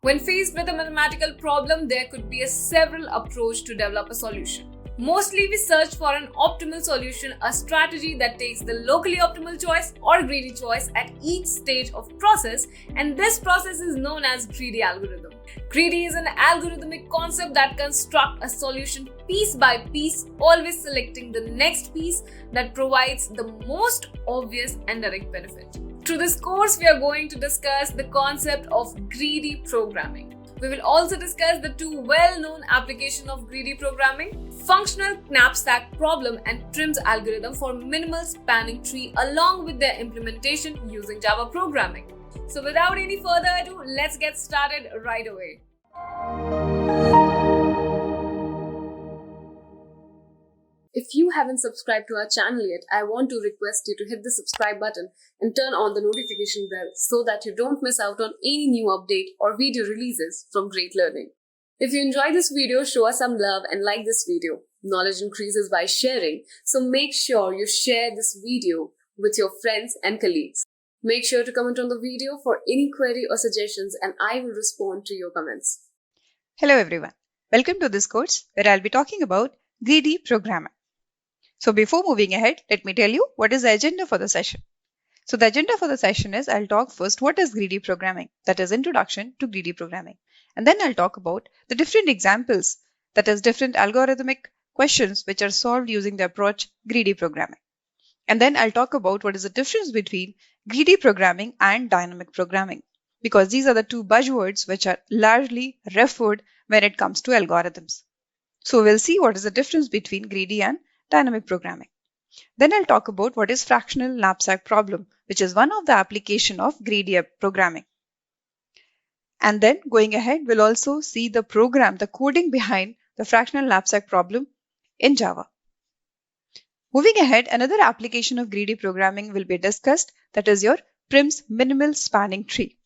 When faced with a mathematical problem, there could be several approaches to develop a solution. Mostly we search for an optimal solution, a strategy that takes the locally optimal choice or greedy choice at each stage of process, and this process is known as greedy algorithm. Greedy is an algorithmic concept that constructs a solution piece by piece, always selecting the next piece that provides the most obvious and direct benefit. Through this course, we are going to discuss the concept of greedy programming. We will also discuss the two well-known applications of greedy programming: Functional Knapsack problem and TRIMS algorithm for minimal spanning tree, along with their implementation using Java programming. So without any further ado, let's get started right away. If you haven't subscribed to our channel yet, I want to request you to hit the subscribe button and turn on the notification bell so that you don't miss out on any new update or video releases from Great Learning. If you enjoyed this video, show us some love and like this video. Knowledge increases by sharing, so make sure you share this video with your friends and colleagues. Make sure to comment on the video for any query or suggestions, and I will respond to your comments. Hello everyone. Welcome to this course where I'll be talking about greedy programming. So before moving ahead, let me tell you what is the agenda for the session. So the agenda for the session is I'll talk first what is greedy programming, that is introduction to greedy programming. And then I'll talk about the different examples, that is different algorithmic questions which are solved using the approach greedy programming. And then I'll talk about what is the difference between greedy programming and dynamic programming, because these are the two buzzwords which are largely referred when it comes to algorithms. So we'll see what is the difference between greedy and dynamic programming. Then I'll talk about what is fractional knapsack problem, which is one of the application of greedy programming. And then going ahead, we'll also see the program, the coding behind the fractional knapsack problem in Java. Moving ahead, another application of greedy programming will be discussed, that is your PRIMS minimal spanning tree.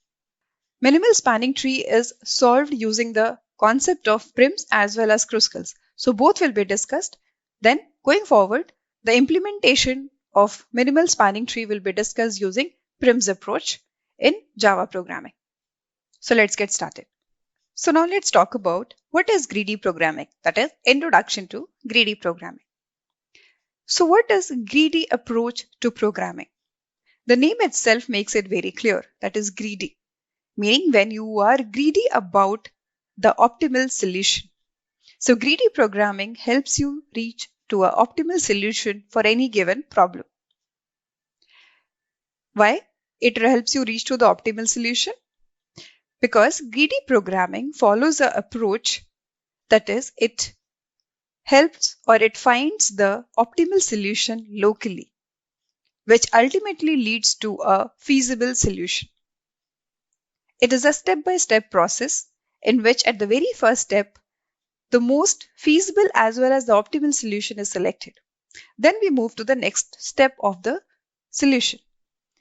Minimal spanning tree is solved using the concept of PRIMS as well as Kruskals. So both will be discussed. Then going forward, the implementation of minimal spanning tree will be discussed using PRIMS approach in Java programming. So let's get started. So now let's talk about what is greedy programming, that is introduction to greedy programming. So what is greedy approach to programming? The name itself makes it very clear, that is greedy, meaning when you are greedy about the optimal solution. So greedy programming helps you reach to an optimal solution for any given problem. Why? It helps you reach to the optimal solution because greedy programming follows an approach, that is, it helps or it finds the optimal solution locally, which ultimately leads to a feasible solution. It is a step-by-step process in which at the very first step, the most feasible as well as the optimal solution is selected. Then we move to the next step of the solution.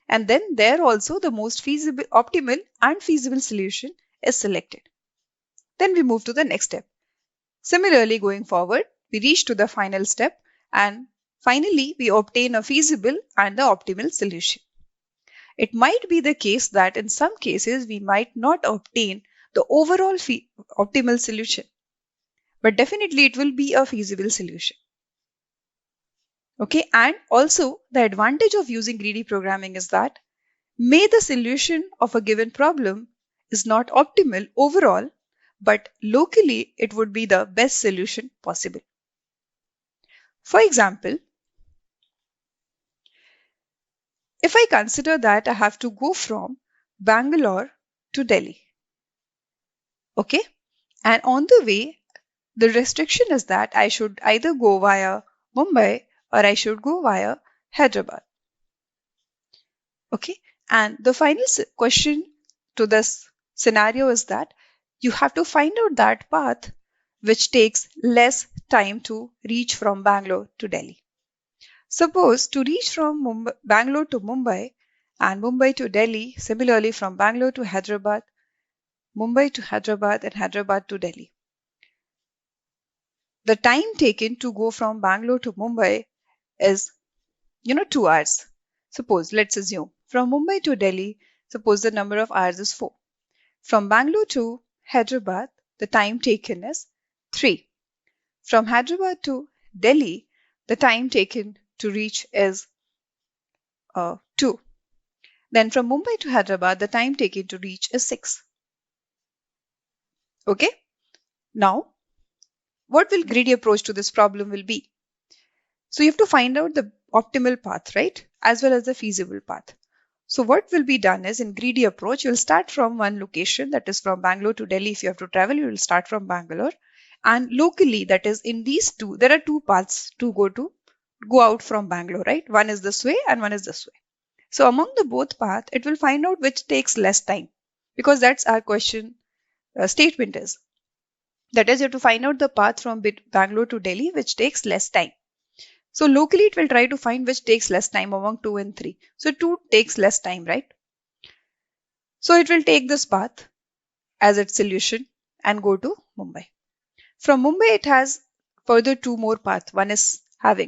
And then there also the most feasible, optimal and feasible solution is selected. Then we move to the next step. Similarly, going forward, we reach to the final step and finally we obtain a feasible and the optimal solution. It might be the case that in some cases we might not obtain the overall optimal solution, but definitely it will be a feasible solution. Okay, and also the advantage of using greedy programming is that may the solution of a given problem is not optimal overall, but locally it would be the best solution possible. For example, if I consider that I have to go from Bangalore to Delhi, okay, and on the way, the restriction is that I should either go via Mumbai or I should go via Hyderabad. Okay, and the final question to this scenario is that you have to find out that path which takes less time to reach from Bangalore to Delhi. Suppose to reach from Bangalore to Mumbai and Mumbai to Delhi, similarly from Bangalore to Hyderabad, Mumbai to Hyderabad and Hyderabad to Delhi. The time taken to go from Bangalore to Mumbai is, 2 hours. Suppose, let's assume from Mumbai to Delhi, suppose the number of hours is 4. From Bangalore to Hyderabad, the time taken is 3. From Hyderabad to Delhi, the time taken to reach is 2. Then from Mumbai to Hyderabad, the time taken to reach is 6. Okay? Now, what will greedy approach to this problem will be? So you have to find out the optimal path, right? As well as the feasible path. So what will be done is in greedy approach, you'll start from one location, that is from Bangalore to Delhi. If you have to travel, you will start from Bangalore. And locally, that is in these two, there are two paths to go out from Bangalore, right? One is this way and one is this way. So among the both path, it will find out which takes less time, because that's our question statement is. That is, you have to find out the path from Bangalore to Delhi, which takes less time. So locally, it will try to find which takes less time among 2 and 3. So 2 takes less time, right? So it will take this path as its solution and go to Mumbai. From Mumbai, it has further 2 more paths. One is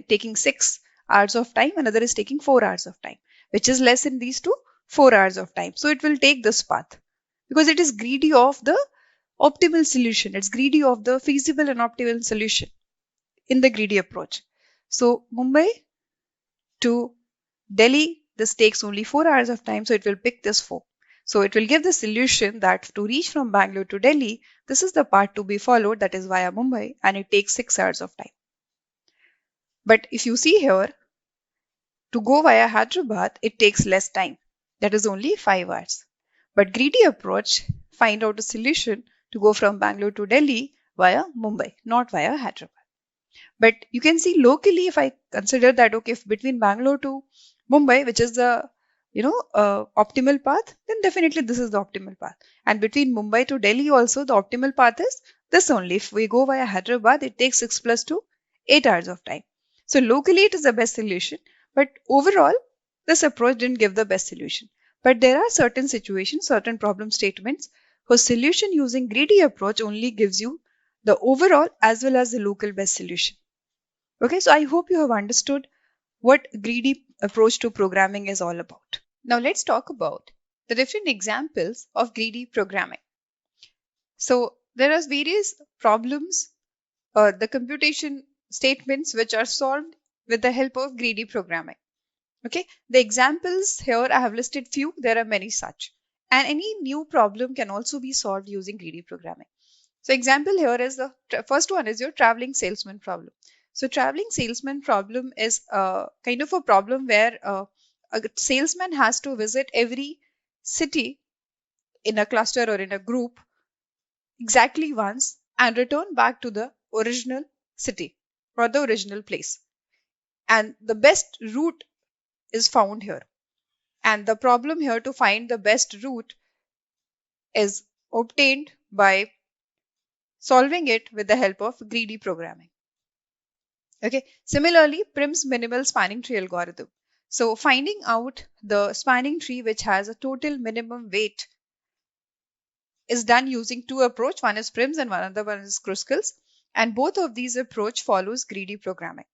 taking 6 hours of time, another is taking 4 hours of time, which is less in these two, 4 hours of time. So it will take this path because it is greedy of the optimal solution. It's greedy of the feasible and optimal solution in the greedy approach. So Mumbai to Delhi, this takes only 4 hours of time, so it will pick this 4. So it will give the solution that to reach from Bangalore to Delhi, this is the path to be followed, that is via Mumbai, and it takes 6 hours of time. But if you see here, to go via Hyderabad, it takes less time. That is only 5 hours. But greedy approach find out a solution to go from Bangalore to Delhi via Mumbai, not via Hyderabad. But you can see locally, if I consider that, okay, if between Bangalore to Mumbai, which is the optimal path, then definitely this is the optimal path. And between Mumbai to Delhi also, the optimal path is this only. If we go via Hyderabad, it takes 6 plus 2, 8 hours of time. So locally, it is the best solution. But overall, this approach didn't give the best solution. But there are certain situations, certain problem statements, whose solution using greedy approach only gives you the overall as well as the local best solution. Okay, so I hope you have understood what greedy approach to programming is all about. Now let's talk about the different examples of greedy programming. So there are various problems, the computation statements which are solved with the help of greedy programming. Okay, the examples here I have listed few, there are many such. And any new problem can also be solved using greedy programming. So example here is the first one is your traveling salesman problem. So traveling salesman problem is kind of a problem where a salesman has to visit every city in a cluster or in a group exactly once and return back to the original city or the original place. And the best route is found here. And the problem here to find the best route is obtained by solving it with the help of greedy programming. Okay. Similarly, Prim's minimal spanning tree algorithm. So finding out the spanning tree which has a total minimum weight is done using two approaches. One is Prim's and another one is Kruskal's. And both of these approach follows greedy programming.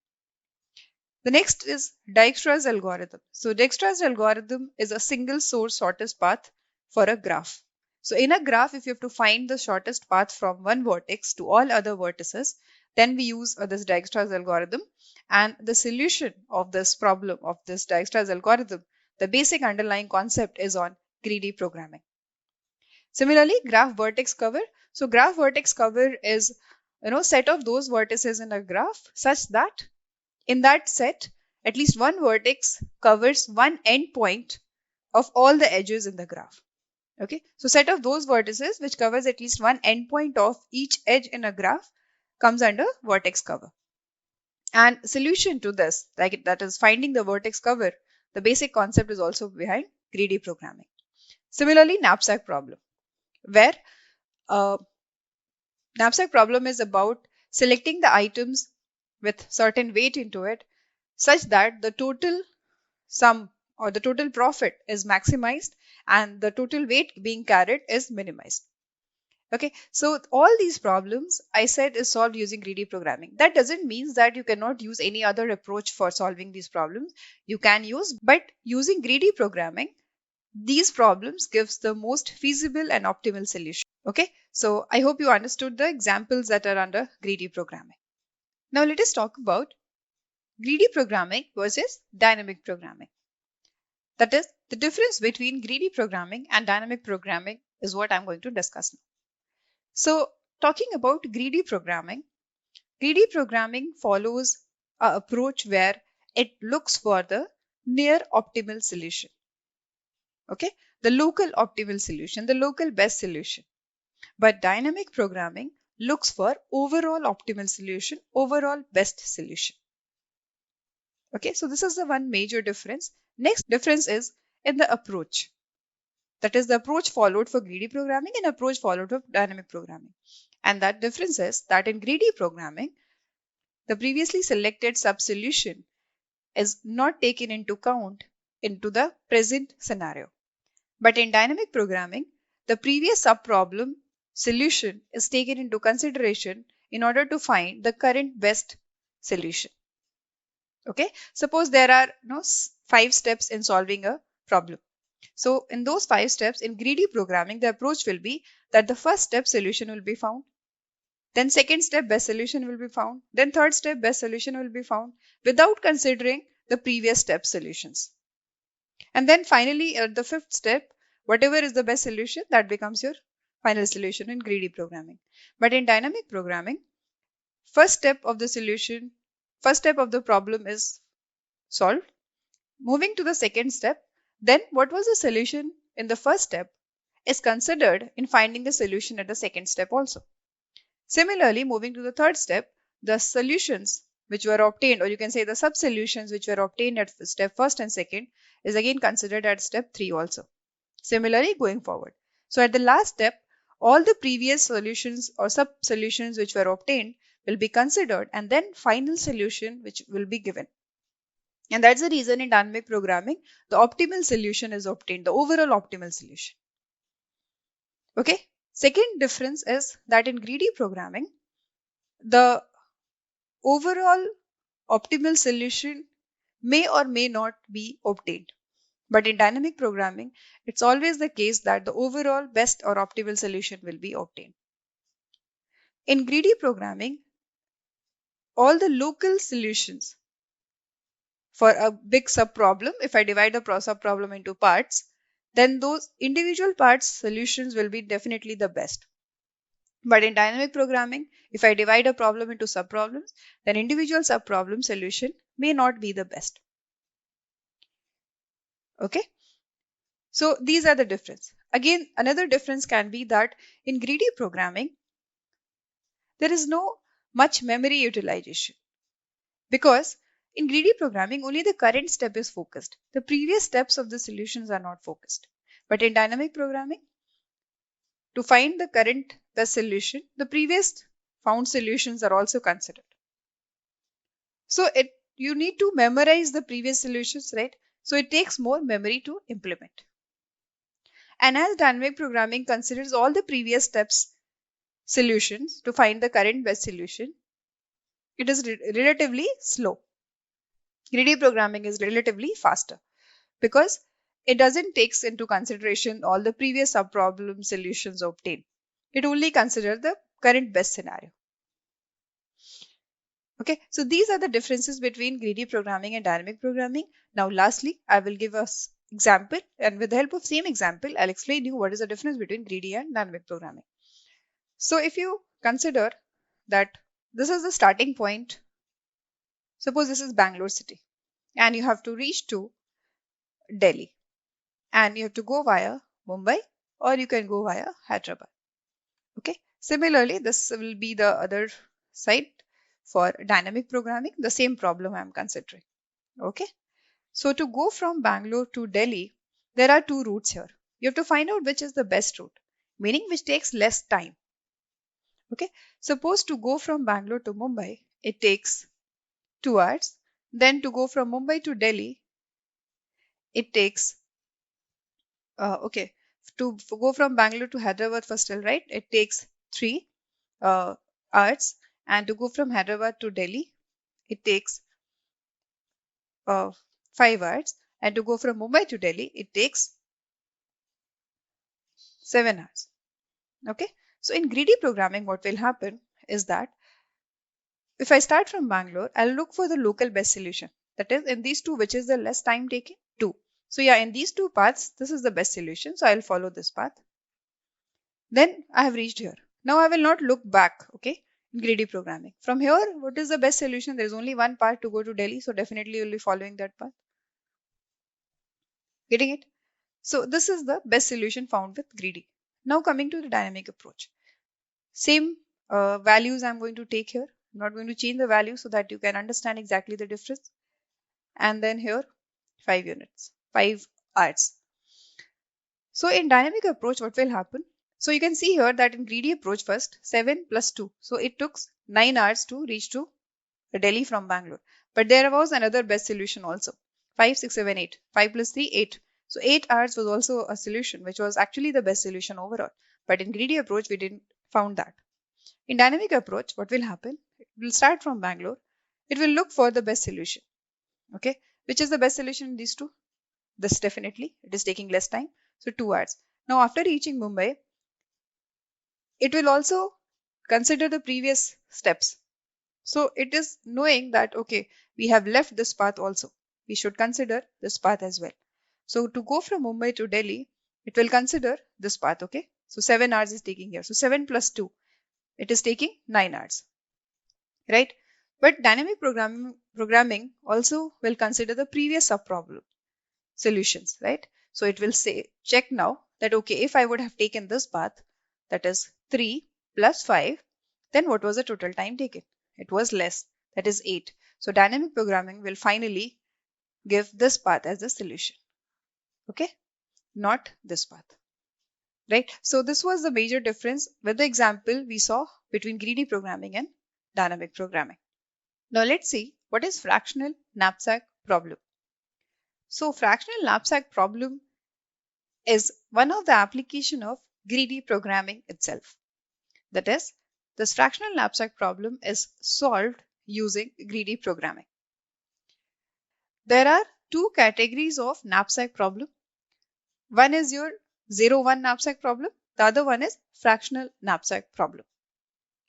The next is Dijkstra's algorithm. So Dijkstra's algorithm is a single source shortest path for a graph. So in a graph, if you have to find the shortest path from one vertex to all other vertices, then we use this Dijkstra's algorithm. And the solution of this problem of this Dijkstra's algorithm, the basic underlying concept is on greedy programming. Similarly, graph vertex cover. So graph vertex cover is set of those vertices in a graph such that in that set, at least one vertex covers one endpoint of all the edges in the graph. Okay, so set of those vertices which covers at least one endpoint of each edge in a graph comes under vertex cover. And solution to this, like that is finding the vertex cover, the basic concept is also behind greedy programming. Similarly, knapsack problem, where knapsack problem is about selecting the items with certain weight into it such that the total sum or the total profit is maximized and the total weight being carried is minimized. Okay, so all these problems I said is solved using greedy programming. That doesn't mean that you cannot use any other approach for solving these problems. You can use, but using greedy programming, these problems gives the most feasible and optimal solution. Okay, so I hope you understood the examples that are under greedy programming. Now let us talk about greedy programming versus dynamic programming. That is, the difference between greedy programming and dynamic programming is what I'm going to discuss now. So, talking about greedy programming follows an approach where it looks for the near optimal solution. Okay, the local optimal solution, the local best solution. But dynamic programming looks for overall optimal solution, overall best solution. Okay, so this is the one major difference. Next difference is in the approach. That is the approach followed for greedy programming and approach followed for dynamic programming. And that difference is that in greedy programming, the previously selected sub-solution is not taken into account into the present scenario. But in dynamic programming, the previous sub-problem solution is taken into consideration in order to find the current best solution. Okay, suppose there are 5 steps in solving a problem. So in those 5 steps in greedy programming, the approach will be that the first step solution will be found. Then second step best solution will be found. Then third step best solution will be found without considering the previous step solutions. And then finally at the fifth step, whatever is the best solution, that becomes your final solution in greedy programming. But in dynamic programming, first step of the problem is solved. Moving to the second step, then what was the solution in the first step is considered in finding the solution at the second step also. Similarly, moving to the third step, the solutions which were obtained, or you can say the sub-solutions which were obtained at step first and second, is again considered at step 3 also. Similarly, going forward. So at the last step, all the previous solutions or sub-solutions which were obtained will be considered, and then final solution which will be given. And that's the reason in dynamic programming, the optimal solution is obtained, the overall optimal solution. Okay. Second difference is that in greedy programming, the overall optimal solution may or may not be obtained. But in dynamic programming, it's always the case that the overall best or optimal solution will be obtained. In greedy programming, all the local solutions for a big subproblem, if I divide the subproblem into parts, then those individual parts solutions will be definitely the best. But in dynamic programming, if I divide a problem into subproblems, then individual subproblem solution may not be the best. Okay. So these are the difference. Again, another difference can be that in greedy programming, there is no much memory utilization. Because in greedy programming, only the current step is focused. The previous steps of the solutions are not focused. But in dynamic programming, to find the current best solution, the previous found solutions are also considered. So you need to memorize the previous solutions, right? So it takes more memory to implement. And as dynamic programming considers all the previous steps solutions to find the current best solution, it is relatively slow. Greedy programming is relatively faster because it doesn't take into consideration all the previous subproblem solutions obtained. It only considers the current best scenario. Okay, so these are the differences between greedy programming and dynamic programming. Now, lastly, I will give us example, and with the help of same example, I'll explain you what is the difference between greedy and dynamic programming. So, if you consider that this is the starting point, suppose this is Bangalore city, and you have to reach to Delhi, and you have to go via Mumbai, or you can go via Hyderabad. Okay. Similarly, this will be the other side for dynamic programming, the same problem I am considering. Okay. So to go from Bangalore to Delhi, there are two routes here. You have to find out which is the best route, meaning which takes less time. Okay. Suppose to go from Bangalore to Mumbai, it takes 2 hours. Then to go from Mumbai to Delhi, it takes, to go from Bangalore to Hyderabad first, right? It takes 3 hours. And to go from Hyderabad to Delhi, it takes 5 hours. And to go from Mumbai to Delhi, it takes 7 hours. Okay. So in greedy programming, what will happen is that if I start from Bangalore, I'll look for the local best solution. That is, in these two, which is the less time taking? 2. So yeah, in these two paths, this is the best solution. So I'll follow this path. Then I have reached here. Now I will not look back, okay, in greedy programming. From here, what is the best solution? There is only one path to go to Delhi, so definitely you'll be following that path. Getting it? So this is the best solution found with greedy. Now coming to the dynamic approach. Same values I'm going to take here. I'm not going to change the value so that you can understand exactly the difference. And then here, 5 units, 5 hours. So in dynamic approach, what will happen? So you can see here that in greedy approach first, 7 plus 2. So it took 9 hours to reach to Delhi from Bangalore. But there was another best solution also. 5, 6, 7, 8. 5 plus 3, 8. So 8 hours was also a solution, which was actually the best solution overall. But in greedy approach, we didn't found that. In dynamic approach, what will happen? It will start from Bangalore. It will look for the best solution. Okay. Which is the best solution in these two? This definitely. It is taking less time. So 2 hours. Now after reaching Mumbai, it will also consider the previous steps. So it is knowing that, okay, we have left this path also. We should consider this path as well. So to go from Mumbai to Delhi, it will consider this path, okay? So 7 hours is taking here. So 7 plus 2, it is taking 9 hours, right? But dynamic programming also will consider the previous subproblem solutions, right? So it will say, check now that, okay, if I would have taken this path, that is 3 plus 5, then what was the total time taken? It was less, that is 8. So dynamic programming will finally give this path as the solution, okay? Not this path, right? So this was the major difference with the example we saw between greedy programming and dynamic programming. Now let's see what is fractional knapsack problem. So fractional knapsack problem is one of the application of greedy programming itself. That is, this fractional knapsack problem is solved using greedy programming. There are two categories of knapsack problem. One is your 0-1 knapsack problem. The other one is fractional knapsack problem.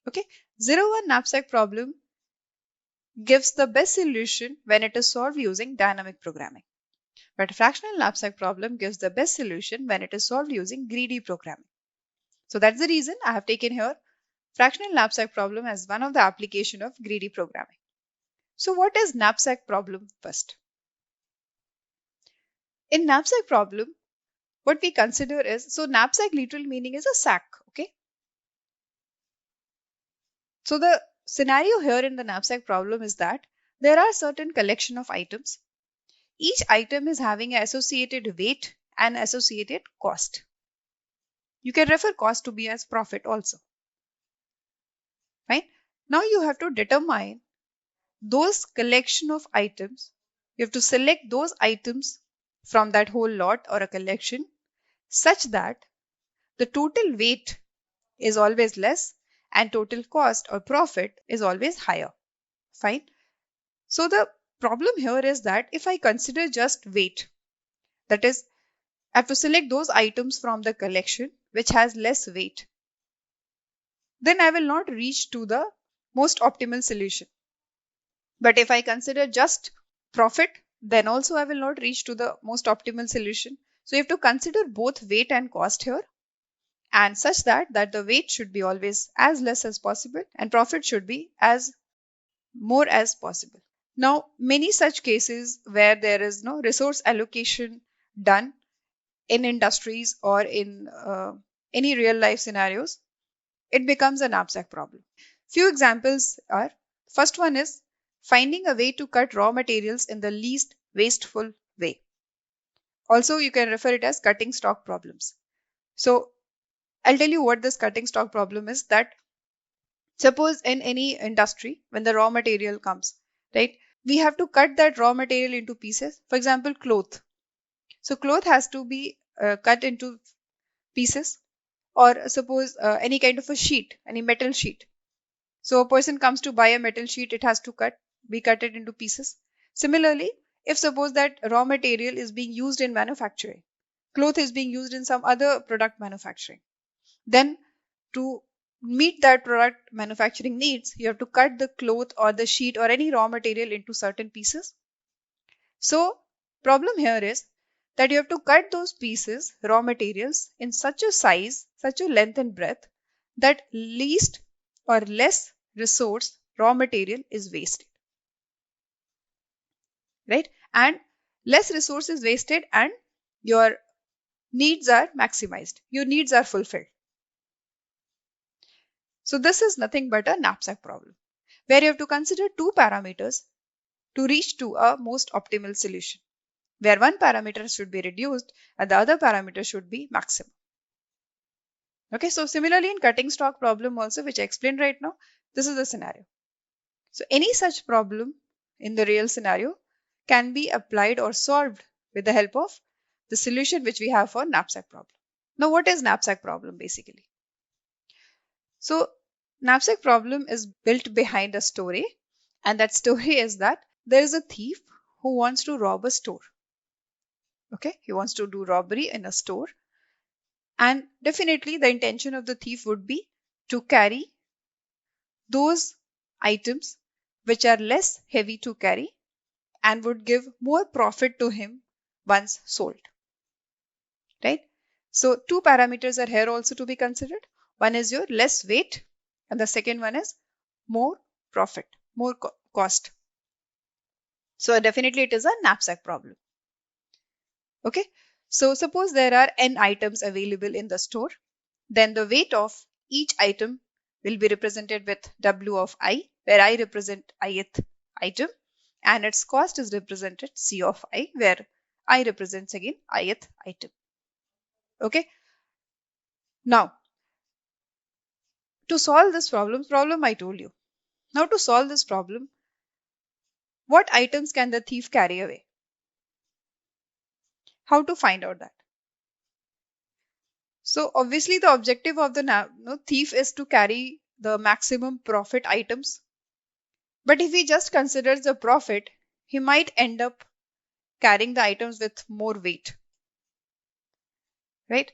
Okay, 0-1 knapsack problem gives the best solution when it is solved using dynamic programming. But fractional knapsack problem gives the best solution when it is solved using greedy programming. So that's the reason I have taken here fractional knapsack problem as one of the application of greedy programming. So what is knapsack problem first? In knapsack problem, what we consider is, so knapsack literal meaning is a sack, okay? So the scenario here in the knapsack problem is that there are certain collection of items. Each item is having an associated weight and associated cost. You can refer cost to be as profit also. Right? Now you have to determine those collection of items. You have to select those items from that whole lot or a collection such that the total weight is always less and total cost or profit is always higher. Fine. So the problem here is that if I consider just weight, that is, I have to select those items from the collection which has less weight, then I will not reach to the most optimal solution. But if I consider just profit, then also I will not reach to the most optimal solution. So you have to consider both weight and cost here, and such that the weight should be always as less as possible and profit should be as more as possible. Now, many such cases where there is no resource allocation done in industries or in any real life scenarios, it becomes a knapsack problem. Few examples are, first one is finding a way to cut raw materials in the least wasteful way. Also, you can refer it as cutting stock problems. So I'll tell you what this cutting stock problem is, that suppose in any industry, when the raw material comes, right, we have to cut that raw material into pieces. For example, cloth. So cloth has to be cut into pieces, or suppose any kind of a sheet, any metal sheet. So a person comes to buy a metal sheet, it has to be cut it into pieces. Similarly, if suppose that raw material is being used in manufacturing, cloth is being used in some other product manufacturing. Then to meet that product manufacturing needs, you have to cut the cloth or the sheet or any raw material into certain pieces. So problem here is that you have to cut those pieces, raw materials, in such a size, such a length and breadth that least or less resource raw material is wasted. Right? And less resource is wasted and your needs are maximized. Your needs are fulfilled. So this is nothing but a knapsack problem, where you have to consider two parameters to reach to a most optimal solution, where one parameter should be reduced and the other parameter should be maximum. Okay, so similarly in cutting stock problem also, which I explained right now, this is the scenario. So any such problem in the real scenario can be applied or solved with the help of the solution which we have for knapsack problem. Now what is knapsack problem basically? So knapsack problem is built behind a story, and that story is that there is a thief who wants to rob a store. Okay, he wants to do robbery in a store, and definitely the intention of the thief would be to carry those items which are less heavy to carry and would give more profit to him once sold. Right? So two parameters are here also to be considered. One is your less weight and the second one is more profit, more cost. So definitely it is a knapsack problem. Okay. So suppose there are n items available in the store, then the weight of each item will be represented with W of I, where I represent ith item, and its cost is represented C of I, where I represents again ith item. Okay. Now, to solve this problem I told you. Now to solve this problem, what items can the thief carry away? How to find out that? So obviously the objective of the thief is to carry the maximum profit items. But if he just considers the profit, he might end up carrying the items with more weight. Right?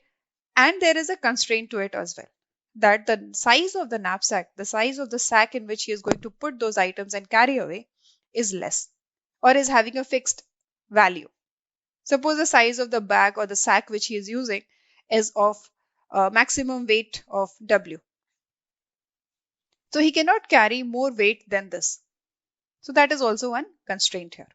And there is a constraint to it as well, that the size of the knapsack, the size of the sack in which he is going to put those items and carry away is less or is having a fixed value. Suppose the size of the bag or the sack which he is using is of maximum weight of W. So he cannot carry more weight than this. So that is also one constraint here.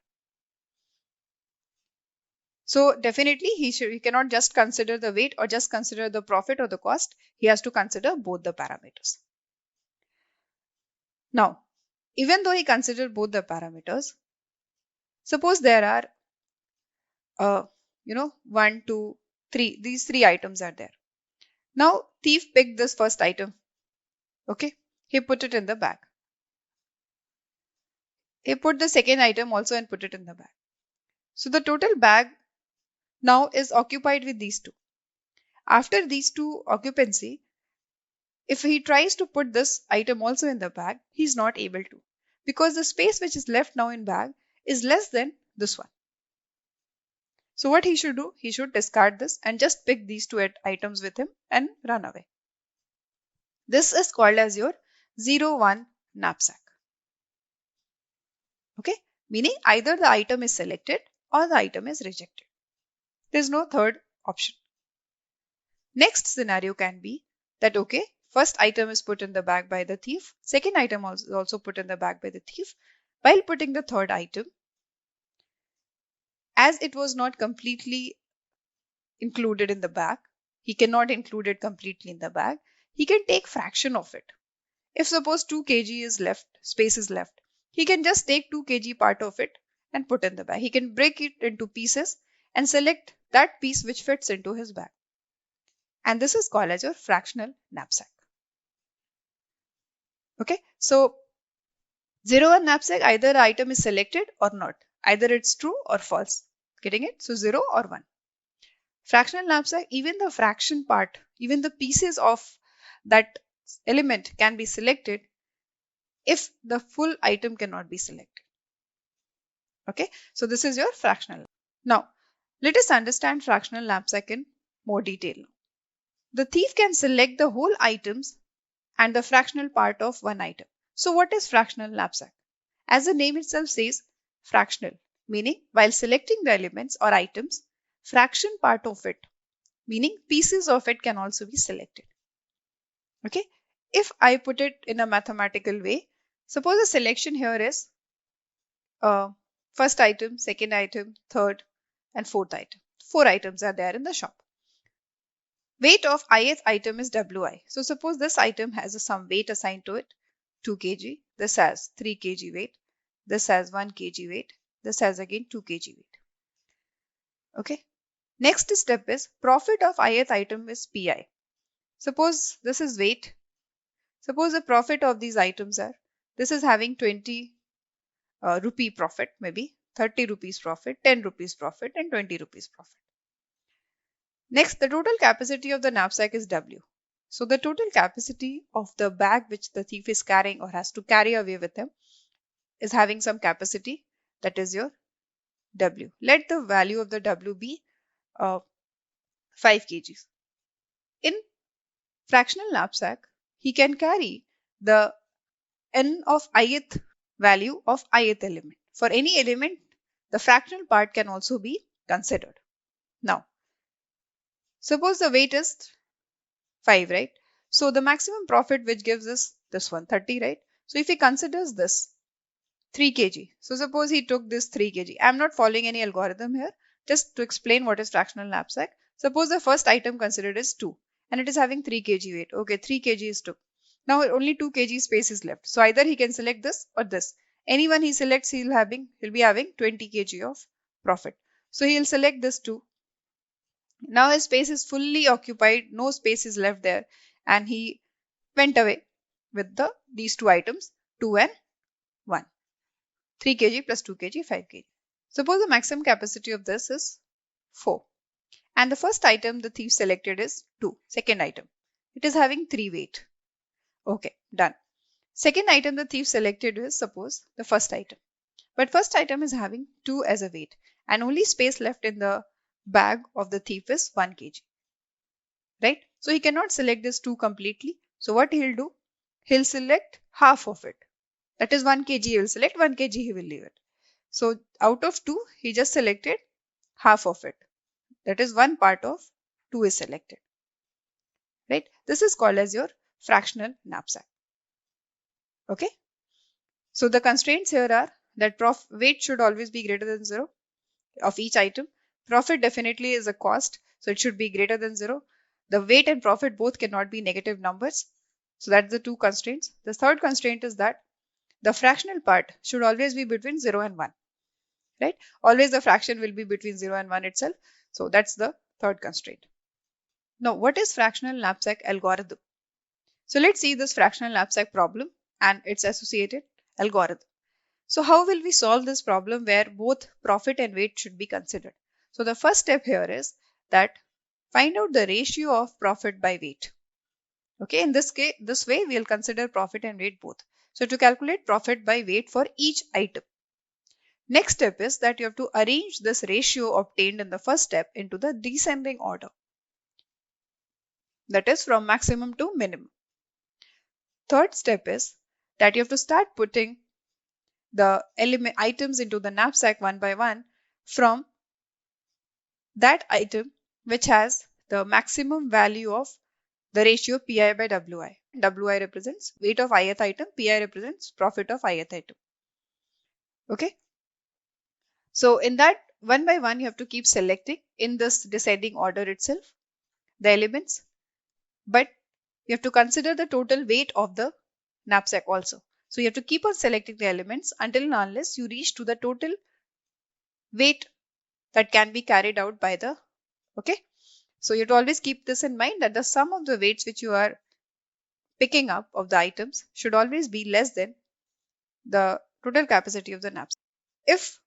So definitely he cannot just consider the weight or just consider the profit or the cost. He has to consider both the parameters. Now, even though he considered both the parameters, suppose there are, 1, 2, 3, these 3 items are there. Now, thief picked this first item. Okay, he put it in the bag. He put the second item also and put it in the bag. So the total bag now is occupied with these two. After these two occupancy, if he tries to put this item also in the bag, he's not able to, because the space which is left now in bag is less than this one. So what he should do? He should discard this and just pick these two items with him and run away. This is called as your 0-1 knapsack. Okay, meaning either the item is selected or the item is rejected. There is no third option. Next scenario can be that, okay, first item is put in the bag by the thief, second item is also put in the bag by the thief. While putting the third item, as it was not completely included in the bag, he cannot include it completely in the bag. He can take fraction of it. If suppose 2 kg is left, space is left, he can just take 2 kg part of it and put in the bag. He can break it into pieces and select that piece which fits into his bag. And this is called as your fractional knapsack. Okay, so 0-1 knapsack, either the item is selected or not. Either it's true or false. Getting it? So 0 or 1. Fractional knapsack, even the fraction part, even the pieces of that element can be selected if the full item cannot be selected. Okay, so this is your fractional. Now, Let us understand fractional knapsack in more detail. The thief can select the whole items and the fractional part of one item. So what is fractional knapsack? As the name itself says, fractional, meaning while selecting the elements or items, fraction part of it, meaning pieces of it, can also be selected. Okay, if I put it in a mathematical way, suppose the selection here is first item, second item, third, and fourth item. 4 items are there in the shop. Weight of ith item is Wi. So suppose this item has some weight assigned to it, 2 kg. This has 3 kg weight. This has 1 kg weight. This has again 2 kg weight. Okay. Next step is profit of ith item is Pi. Suppose this is weight. Suppose the profit of these items are, this is having 20 rupee profit, maybe 30 rupees profit, 10 rupees profit, and 20 rupees profit. Next, the total capacity of the knapsack is W. So the total capacity of the bag which the thief is carrying or has to carry away with him is having some capacity, that is your W. Let the value of the W be 5 kgs. In fractional knapsack, he can carry the n of ith value of ith element. For any element, the fractional part can also be considered. Now, suppose the weight is 5, right? So the maximum profit which gives us this one, 30, right? So if he considers this 3 kg, so suppose he took this 3 kg. I'm not following any algorithm here, just to explain what is fractional knapsack. Suppose the first item considered is 2 and it is having 3 kg weight. Okay, 3 kg is 2. Now only 2 kg space is left. So either he can select this or this. Anyone he selects, he'll be having 20 kg of profit. So he'll select this 2. Now his space is fully occupied, no space is left there, and he went away with these 2 items, 2 and 1. 3 kg plus 2 kg, 5 kg. Suppose the maximum capacity of this is 4. And the first item the thief selected is 2, second item. It is having 3 weight. Okay, done. Second item the thief selected is, suppose, the first item. But first item is having 2 as a weight and only space left in the bag of the thief is 1 kg. Right? So he cannot select this 2 completely. So what he'll do? He'll select half of it. That is 1 kg he will select, 1 kg he will leave it. So out of 2, he just selected half of it. That is one part of 2 is selected. Right? This is called as your fractional knapsack. Okay? So the constraints here are that weight should always be greater than 0 of each item. Profit definitely is a cost, so it should be greater than 0. The weight and profit both cannot be negative numbers. So that's the 2 constraints. The third constraint is that the fractional part should always be between 0 and 1. Right? Always the fraction will be between 0 and 1 itself. So that's the third constraint. Now, what is fractional knapsack algorithm? So let's see this fractional knapsack problem and its associated algorithm. So how will we solve this problem where both profit and weight should be considered? So the first step here is that find out the ratio of profit by weight. Okay, in this case, this way we'll consider profit and weight both. So to calculate profit by weight for each item. Next step is that you have to arrange this ratio obtained in the first step into the descending order. That is from maximum to minimum. Third step is that you have to start putting the items into the knapsack one by one from that item which has the maximum value of the ratio Pi by Wi. Wi represents weight of ith item, Pi represents profit of ith item. Okay. So in that one by one you have to keep selecting in this descending order itself the elements, but you have to consider the total weight of the knapsack also. So you have to keep on selecting the elements until and unless you reach to the total weight that can be carried out by the, okay. So you have to always keep this in mind that the sum of the weights which you are picking up of the items should always be less than the total capacity of the knapsack. If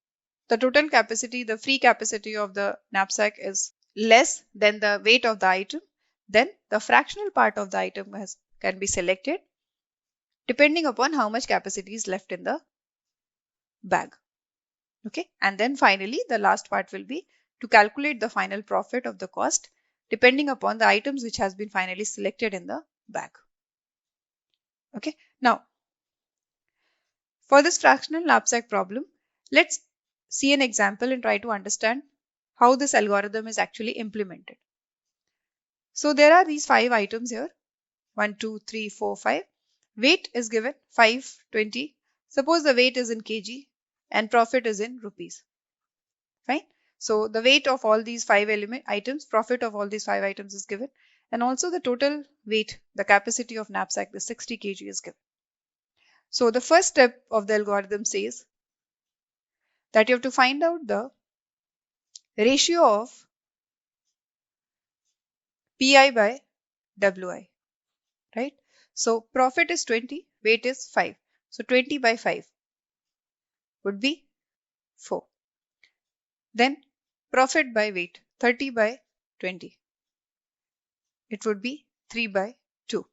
the total capacity, the free capacity of the knapsack is less than the weight of the item, then the fractional part of the item can be selected depending upon how much capacity is left in the bag. Okay, and then finally the last part will be to calculate the final profit of the cost depending upon the items which has been finally selected in the bag. Okay, now for this fractional knapsack problem, let's see an example and try to understand how this algorithm is actually implemented. So there are these 5 items here, 1, 2, 3, 4, 5. Weight is given 5, 20. Suppose the weight is in kg and profit is in rupees. Fine. So the weight of all these 5 items, profit of all these 5 items is given, and also the total weight, the capacity of knapsack, the 60 kg is given. So the first step of the algorithm says that you have to find out the ratio of Pi by Wi, right? So profit is 20, weight is 5. So 20 by 5 would be 4. Then profit by weight, 30 by 20. It would be 3 by 2.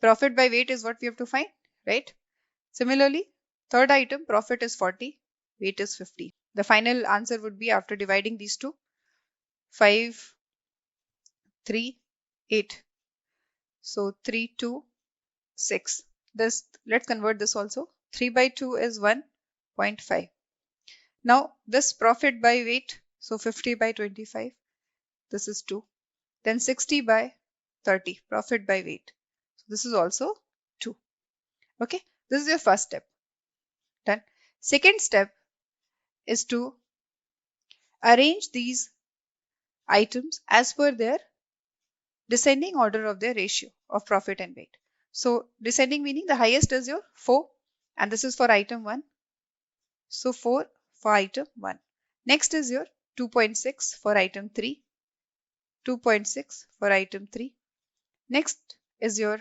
Profit by weight is what we have to find, right? Similarly, third item, profit is 40, weight is 50. The final answer would be, after dividing these two, 5, 3, 8. So 3, 2, 6. Let's convert this also. 3 by 2 is 1.5. Now this profit by weight, so 50 by 25, this is 2. Then 60 by 30, profit by weight. So this is also 2. Okay, this is your first step. Done. Second step is to arrange these items as per their descending order of their ratio of profit and weight. So descending meaning the highest is your 4, and this is for item 1. So 4 for item 1. Next is your 2.6 for item 3. 2.6 for item 3. Next is your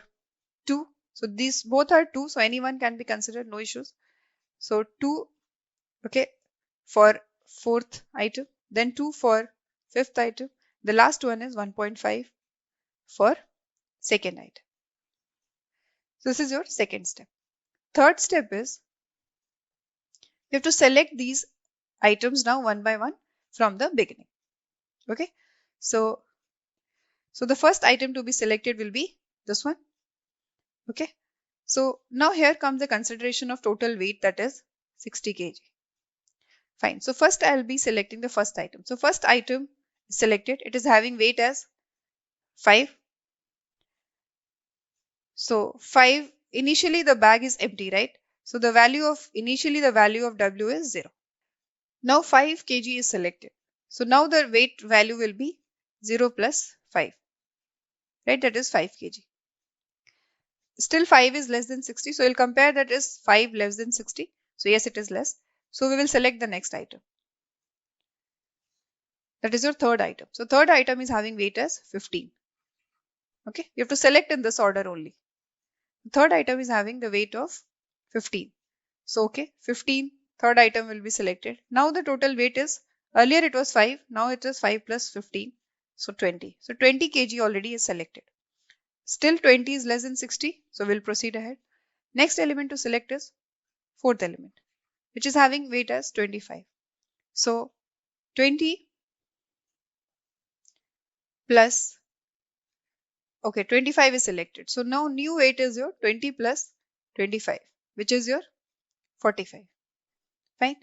2. So these both are 2. So anyone can be considered, no issues. So 2, okay, for fourth item. Then 2 for fifth item. The last one is 1.5 for second item. So this is your second step. Third step is you have to select these items now one by one from the beginning. Okay. So the first item to be selected will be this one. Okay. So now here comes the consideration of total weight, that is 60 kg. Fine. So first I'll be selecting the first item. So first item is selected. It is having weight as 5. So 5, initially the bag is empty, right? So initially the value of W is 0. Now 5 kg is selected. So now the weight value will be 0 plus 5, right? That is 5 kg. Still 5 is less than 60. So we'll compare that is 5 less than 60. So yes, it is less. So we will select the next item. That is your third item. So third item is having weight as 15. Okay. You have to select in this order only. The third item is having the weight of 15. So okay, 15, third item will be selected. Now the total weight is, earlier it was 5, now it is 5 plus 15. So 20. So 20 kg already is selected. Still 20 is less than 60. So we'll proceed ahead. Next element to select is fourth element, which is having weight as 25. So 20 plus, okay, 25 is selected. So now new weight is your 20 plus 25, which is your 45. Fine.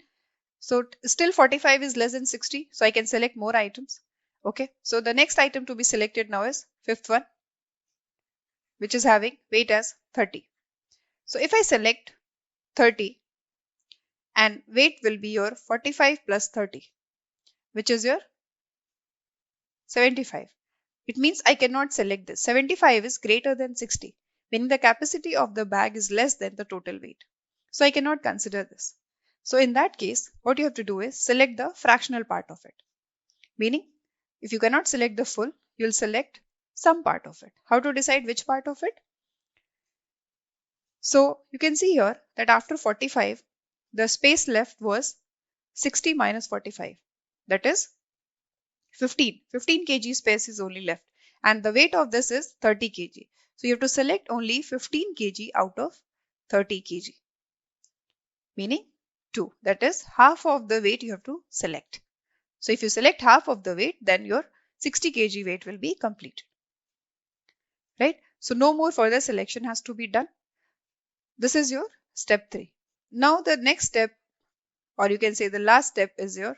So still 45 is less than 60. So I can select more items. Okay. So the next item to be selected now is fifth one, which is having weight as 30. So if I select 30, and weight will be your 45 plus 30, which is your 75. It means I cannot select this. 75 is greater than 60, meaning the capacity of the bag is less than the total weight. So I cannot consider this. So in that case, what you have to do is select the fractional part of it. Meaning, if you cannot select the full, you'll select some part of it. How to decide which part of it? So you can see here that after 45, the space left was 60 minus 45. That is 15. 15 kg space is only left. And the weight of this is 30 kg. So you have to select only 15 kg out of 30 kg. Meaning 2. That is half of the weight you have to select. So if you select half of the weight, then your 60 kg weight will be completed. Right? So no more further selection has to be done. This is your step 3. Now the next step, or you can say the last step, is your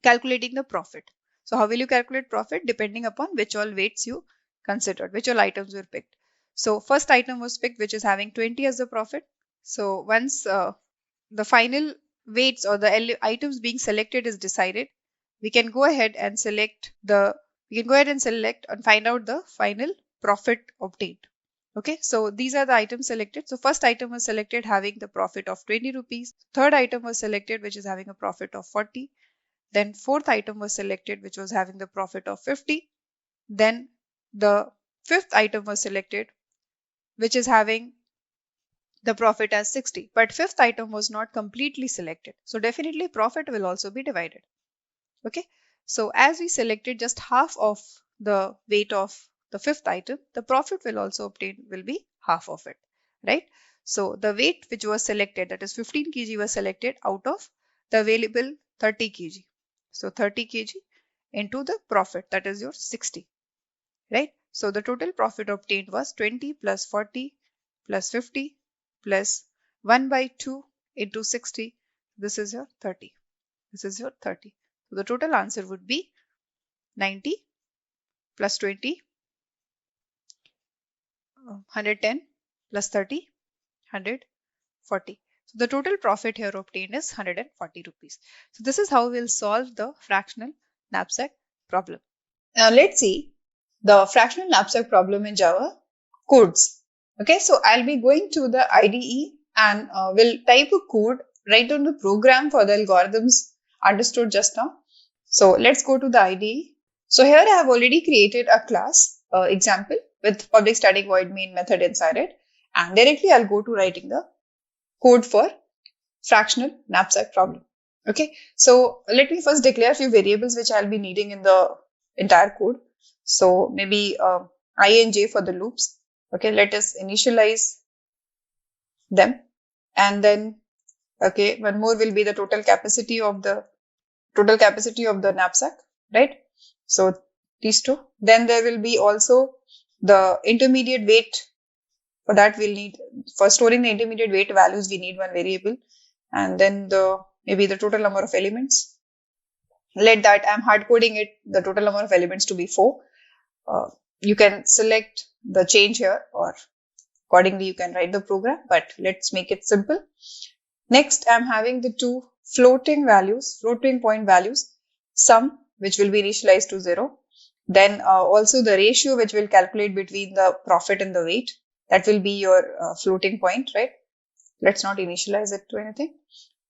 calculating the profit. So how will you calculate profit? Depending upon which all weights you considered, which all items were picked. So first item was picked, which is having 20 as the profit. So once the final weights or the items being selected is decided, we can go ahead and select and find out the final profit obtained. Okay, so these are the items selected. So first item was selected having the profit of 20 rupees. Third item was selected, which is having a profit of 40. Then fourth item was selected, which was having the profit of 50. Then the fifth item was selected, which is having the profit as 60. But fifth item was not completely selected. So definitely profit will also be divided. Okay. So as we selected just half of the weight of the fifth item, the profit will also obtain will be half of it. Right. So the weight which was selected, that is 15 kg, was selected out of the available 30 kg. So 30 kg into the profit, that is your 60. Right. So the total profit obtained was 20 plus 40 plus 50 plus 1 by 2 into 60. This is your 30. This is your 30. So the total answer would be 90 plus 20, 110 plus 30, 140. So the total profit here obtained is 140 rupees. So this is how we'll solve the fractional knapsack problem. Now let's see the fractional knapsack problem in Java codes. Okay, so I'll be going to the IDE and we'll type a code, write down the program for the algorithms understood just now. So let's go to the IDE. So here I have already created a class example with public static void main method inside it, and directly I'll go to writing the code for fractional knapsack problem. Okay, so let me first declare a few variables which I'll be needing in the entire code. So maybe I and j for the loops. Okay, let us initialize them, and then okay, one more will be the total capacity of the knapsack, right? So these two. Then there will be also the intermediate weight. For that we'll need, for storing the intermediate weight values, we need one variable, and then maybe the total number of elements. Let that, I'm hard coding it, the total number of elements to be 4. You can select the change here, or accordingly you can write the program, but let's make it simple. Next, I'm having the two floating point values, sum, which will be initialized to 0. Then also the ratio which will calculate between the profit and the weight. That will be your floating point, right? Let's not initialize it to anything.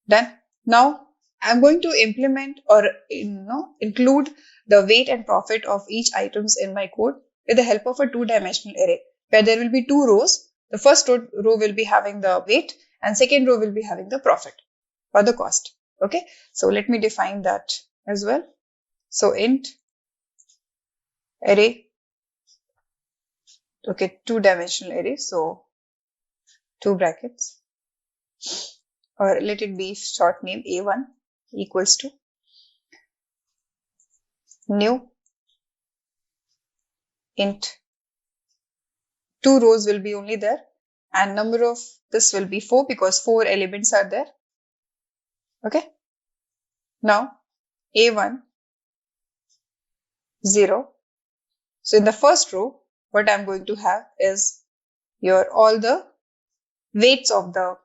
Done. Now I'm going to implement or include the weight and profit of each items in my code with the help of a 2-dimensional array, where there will be 2 rows. The first row will be having the weight, and second row will be having the profit or the cost. Okay, so let me define that as well. So int array, okay, 2-dimensional array, so 2 brackets, or let it be short name a1 equals to new int, 2 rows will be only there, and number of this will be 4 because 4 elements are there. Okay, now a1 0. So in the first row, what I'm going to have is all the weights of the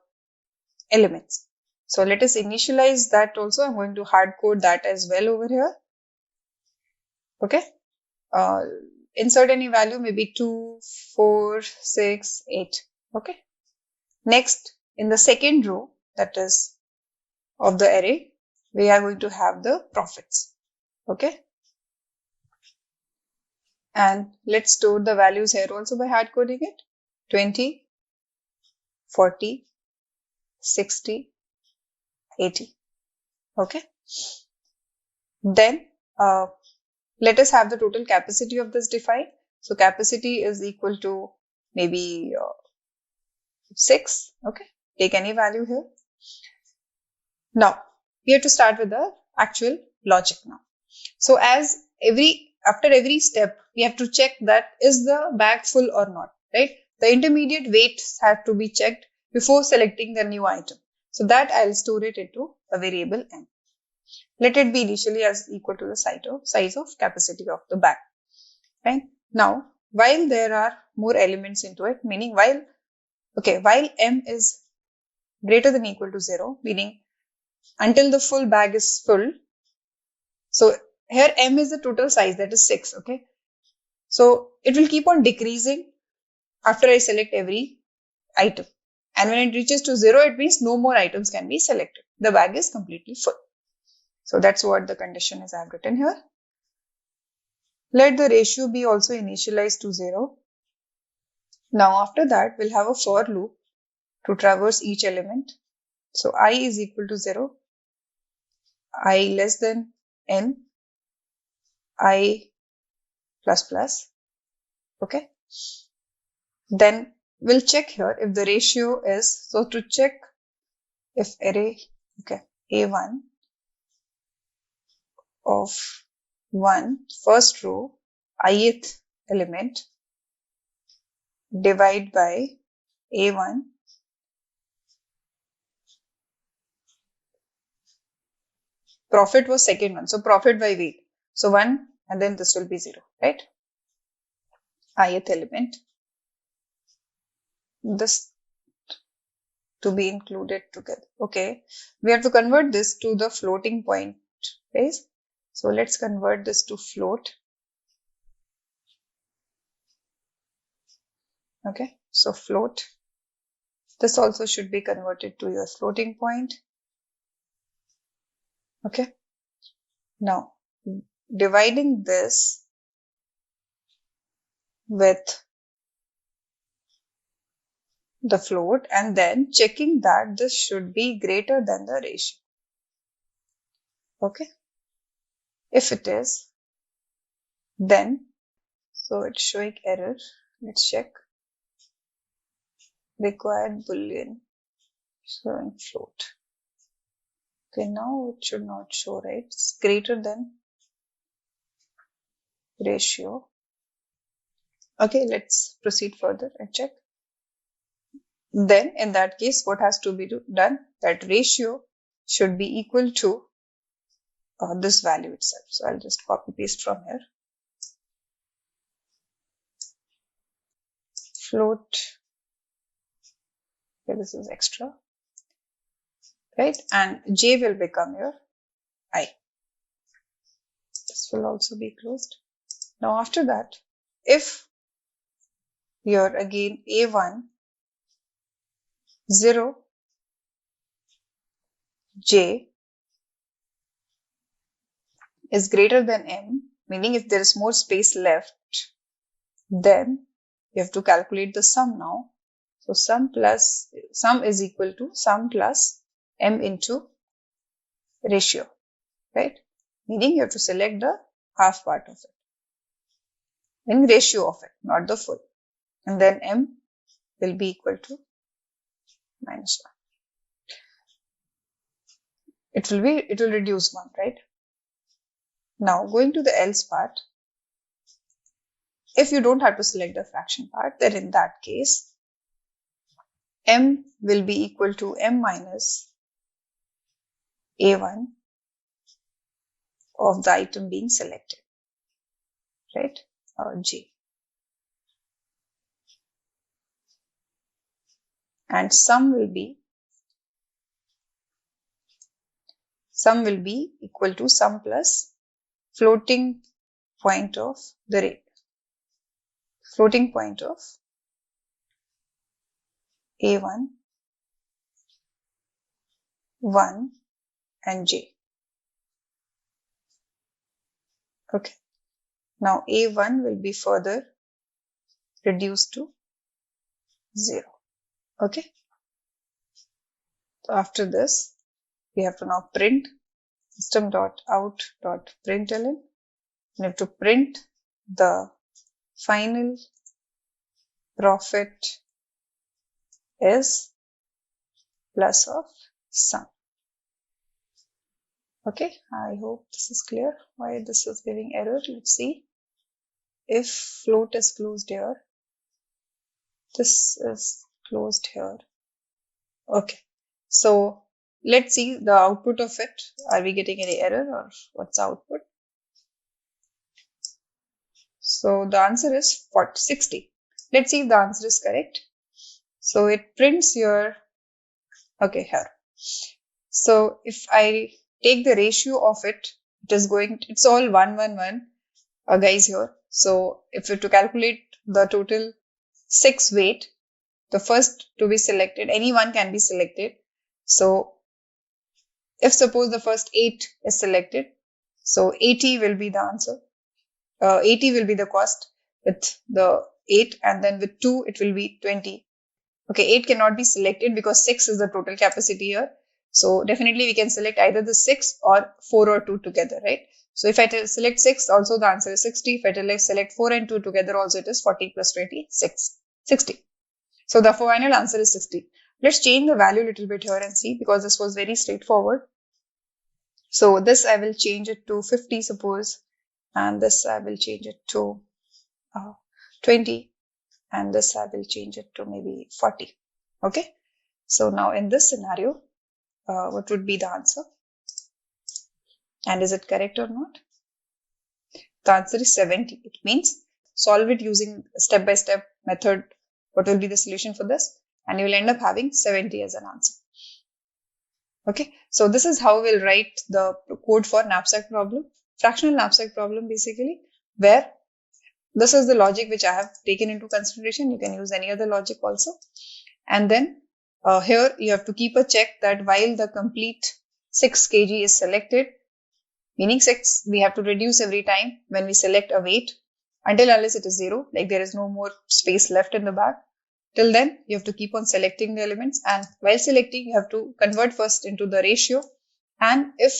elements. So let us initialize that also. I'm going to hard code that as well over here. Okay, insert any value, maybe 2, 4, 6, 8. Okay, next in the second row, that is of the array, we are going to have the profits. Okay, and let's store the values here also by hard coding it. 20, 40, 60, 80. Okay, then let us have the total capacity of this defined. So capacity is equal to maybe 6. Okay, take any value here. Now we have to start with the actual logic now. So after every step, we have to check that is the bag full or not, right? The intermediate weights have to be checked before selecting the new item. So that I'll store it into a variable m. Let it be initially as equal to the size of capacity of the bag. Right? Now, while there are more elements into it, meaning while m is greater than equal to 0, meaning until the full bag is full. So here m is the total size, that is 6. Okay. So it will keep on decreasing after I select every item. And when it reaches to 0, it means no more items can be selected. The bag is completely full. So that's what the condition is I've written here. Let the ratio be also initialized to 0. Now after that, we'll have a for loop to traverse each element. So I is equal to 0, I less than n, I plus plus. Okay. Then we'll check here if the ratio is, so to check if array, A1 of 1 first row, ith element divide by A1 profit was second one. So profit by weight. So 1 and then this will be 0, right? Ith element. This to be included together. Okay. We have to convert this to the floating point base. So let's convert this to float. Okay. So float. This also should be converted to your floating point. Okay. Now, dividing this with the float and then checking that this should be greater than the ratio. Okay. If it is, then, so it's showing error. Let's check. Required boolean showing float. Okay, now it should not show, right? It's greater than ratio. Okay, let's proceed further and check. Then in that case, what has to be done? That ratio should be equal to this value itself. So I'll just copy paste from here. Float. Okay, this is extra. Right? And j will become your I. This will also be closed. Now after that, if your again A1 0 j is greater than m, meaning if there is more space left, then you have to calculate the sum now. So sum is equal to sum plus m into ratio, right? Meaning you have to select the half part of it, in ratio of it, not the full. And then m will be equal to minus 1. It will reduce 1, right? Now going to the else part, if you don't have to select the fraction part, then in that case, m will be equal to m minus a1 of the item being selected, right? Or j. And sum will be equal to sum plus floating point of the rate. Floating point of A1, 1 and j. Okay. Now A1 will be further reduced to 0. Okay. So after this, we have to now print system.out.println. We have to print the final profit is plus of sum. Okay, I hope this is clear why this is giving error. Let's see. If float is closed here, this is closed here. Okay, so let's see the output of it. Are we getting any error or what's the output? So the answer is 60. Let's see if the answer is correct. So it prints here. Okay, here. So if I take the ratio of it, it's all 1, 1, 1 guys here. So if you to calculate the total 6 weight, the first to be selected, any one can be selected. So if suppose the first 8 is selected, so 80 will be the answer. 80 will be the cost with the 8, and then with 2 it will be 20. Okay, 8 cannot be selected because 6 is the total capacity here. So definitely we can select either the 6 or 4 or 2 together, right? So if I select 6, also the answer is 60. If I select 4 and 2 together, also it is 40 plus 20, 60. So the final answer is 60. Let's change the value a little bit here and see, because this was very straightforward. So this I will change it to 50, suppose, and this I will change it to 20, and this I will change it to maybe 40. Okay. So now in this scenario, what would be the answer? And is it correct or not? The answer is 70. It means solve it using step-by-step method. What will be the solution for this? And you will end up having 70 as an answer. Okay, so this is how we'll write the code for knapsack problem, fractional knapsack problem basically, where this is the logic which I have taken into consideration. You can use any other logic also. And then here you have to keep a check that while the complete 6 kg is selected, meaning 6, we have to reduce every time when we select a weight until unless it is 0, like there is no more space left in the bag. Till then, you have to keep on selecting the elements, and while selecting, you have to convert first into the ratio. And if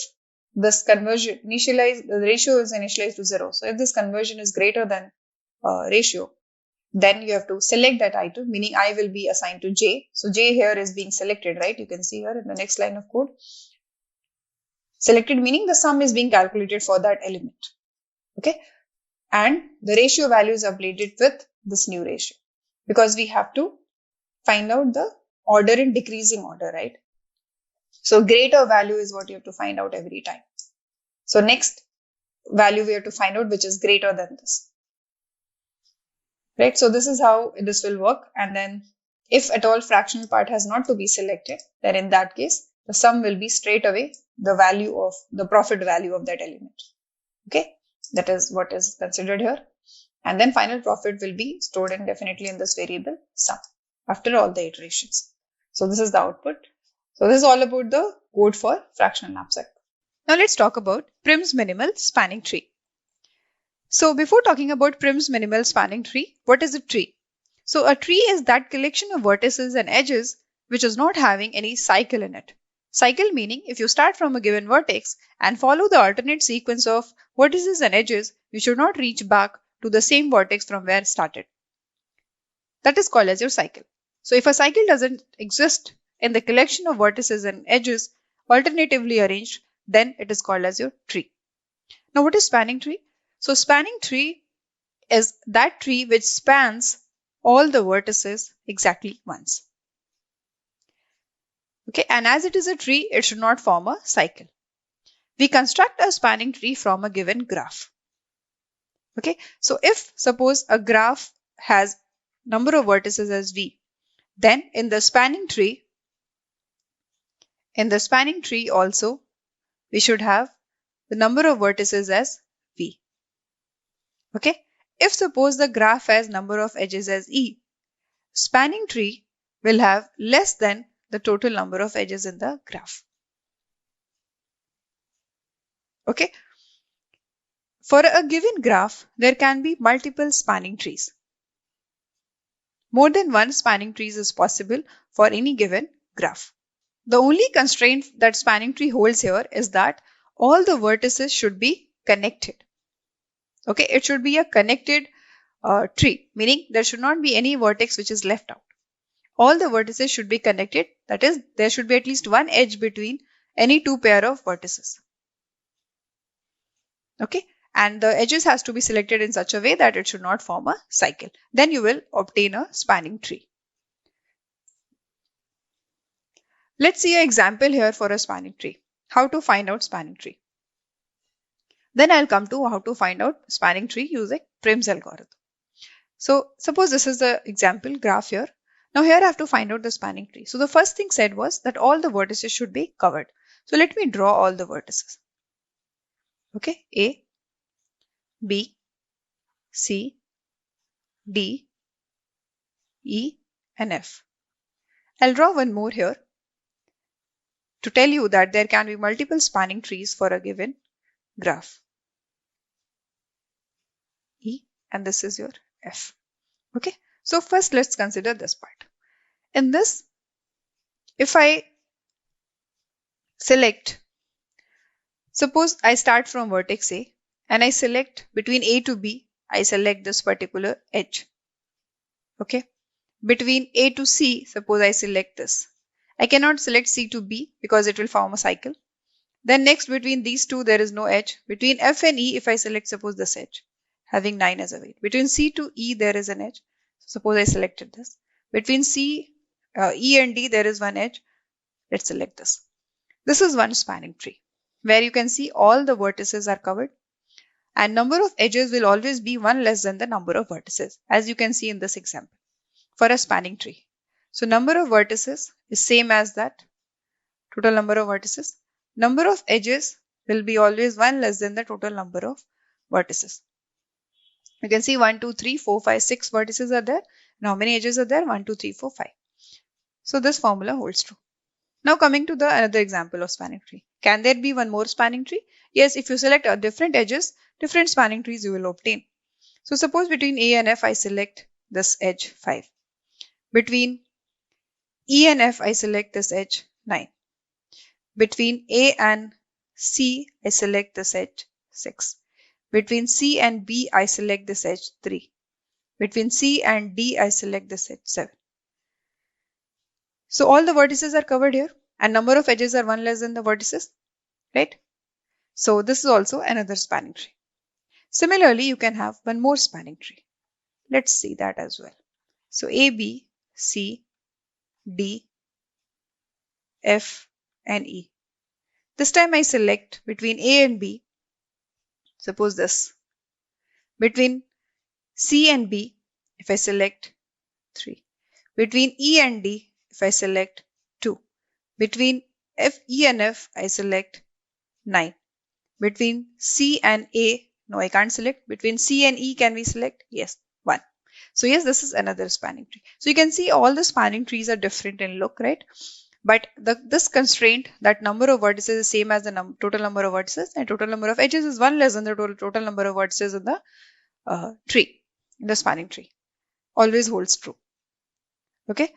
this conversion the ratio is initialized to 0. So if this conversion is greater than ratio, then you have to select that item, meaning I will be assigned to J. So J here is being selected, right? You can see here in the next line of code. Selected meaning the sum is being calculated for that element. Okay. And the ratio value is updated with this new ratio, because we have to find out the order in decreasing order, right? So greater value is what you have to find out every time. So next value we have to find out which is greater than this. Right? So this is how this will work. And then if at all fractional part has not to be selected, then in that case, the sum will be straight away the value of the profit value of that element. Okay. That is what is considered here. And then final profit will be stored indefinitely in this variable sum after all the iterations. So this is the output. So this is all about the code for fractional knapsack. Now let's talk about Prim's minimal spanning tree. So before talking about Prim's minimal spanning tree, what is a tree? So a tree is that collection of vertices and edges which is not having any cycle in it. Cycle meaning if you start from a given vertex and follow the alternate sequence of vertices and edges, you should not reach back to the same vertex from where it started. That is called as your cycle. So if a cycle doesn't exist in the collection of vertices and edges alternatively arranged, then it is called as your tree. Now what is spanning tree? So spanning tree is that tree which spans all the vertices exactly once. Okay, and as it is a tree, it should not form a cycle. We construct a spanning tree from a given graph. Okay, so if suppose a graph has number of vertices as v, then in the spanning tree also we should have the number of vertices as v. Okay, if suppose the graph has number of edges as e, spanning tree will have less than the total number of edges in the graph. Okay. For a given graph, there can be multiple spanning trees. More than one spanning trees is possible for any given graph. The only constraint that spanning tree holds here is that all the vertices should be connected. Okay, it should be a connected tree, meaning there should not be any vertex which is left out. All the vertices should be connected. That is, there should be at least one edge between any two pair of vertices. Okay, and the edges has to be selected in such a way that it should not form a cycle. Then you will obtain a spanning tree. Let's see an example here for a spanning tree. How to find out spanning tree. Then I'll come to how to find out spanning tree using Prim's algorithm. So suppose this is the example graph here. Now here I have to find out the spanning tree. So the first thing said was that all the vertices should be covered. So let me draw all the vertices. Okay, A, B, C, D, E and F. I'll draw one more here to tell you that there can be multiple spanning trees for a given graph. E and this is your F. Okay, so first let's consider this part. In this, if I select, suppose I start from vertex A and I select between A to B, I select this particular edge. Okay, between A to C, suppose I select this. I cannot select C to B because it will form a cycle. Then next between these two there is no edge. Between F and E, if I select suppose this edge, having 9 as a weight. Between C to E there is an edge. Suppose I selected this. Between E and D there is one edge. Let's select this. This is one spanning tree where you can see all the vertices are covered and number of edges will always be one less than the number of vertices, as you can see in this example for a spanning tree. So number of vertices is same as that total number of vertices. Number of edges will be always one less than the total number of vertices. You can see 1, 2, 3, 4, 5, 6 vertices are there. And how many edges are there? 1, 2, 3, 4, 5. So this formula holds true. Now coming to the another example of spanning tree. Can there be one more spanning tree? Yes, if you select different edges, different spanning trees you will obtain. So suppose between A and F I select this edge 5. Between E and F I select this edge 9. Between A and C I select this edge 6. Between C and B I select this edge 3. Between C and D I select this edge 7. So all the vertices are covered here and number of edges are one less than the vertices, right? So this is also another spanning tree. Similarly, you can have one more spanning tree. Let's see that as well. So A, B, C, D, F and E. This time I select between A and B, suppose this. Between C and B, if I select 3. Between E and D, if I select 2. Between E and F, I select 9. Between C and A, no, I can't select. Between C and E, can we select? Yes, 1. So yes, this is another spanning tree. So you can see all the spanning trees are different in look, right? But this constraint, that number of vertices is same as the total number of vertices and total number of edges is one less than the total number of vertices in the tree, in the spanning tree. Always holds true. Okay.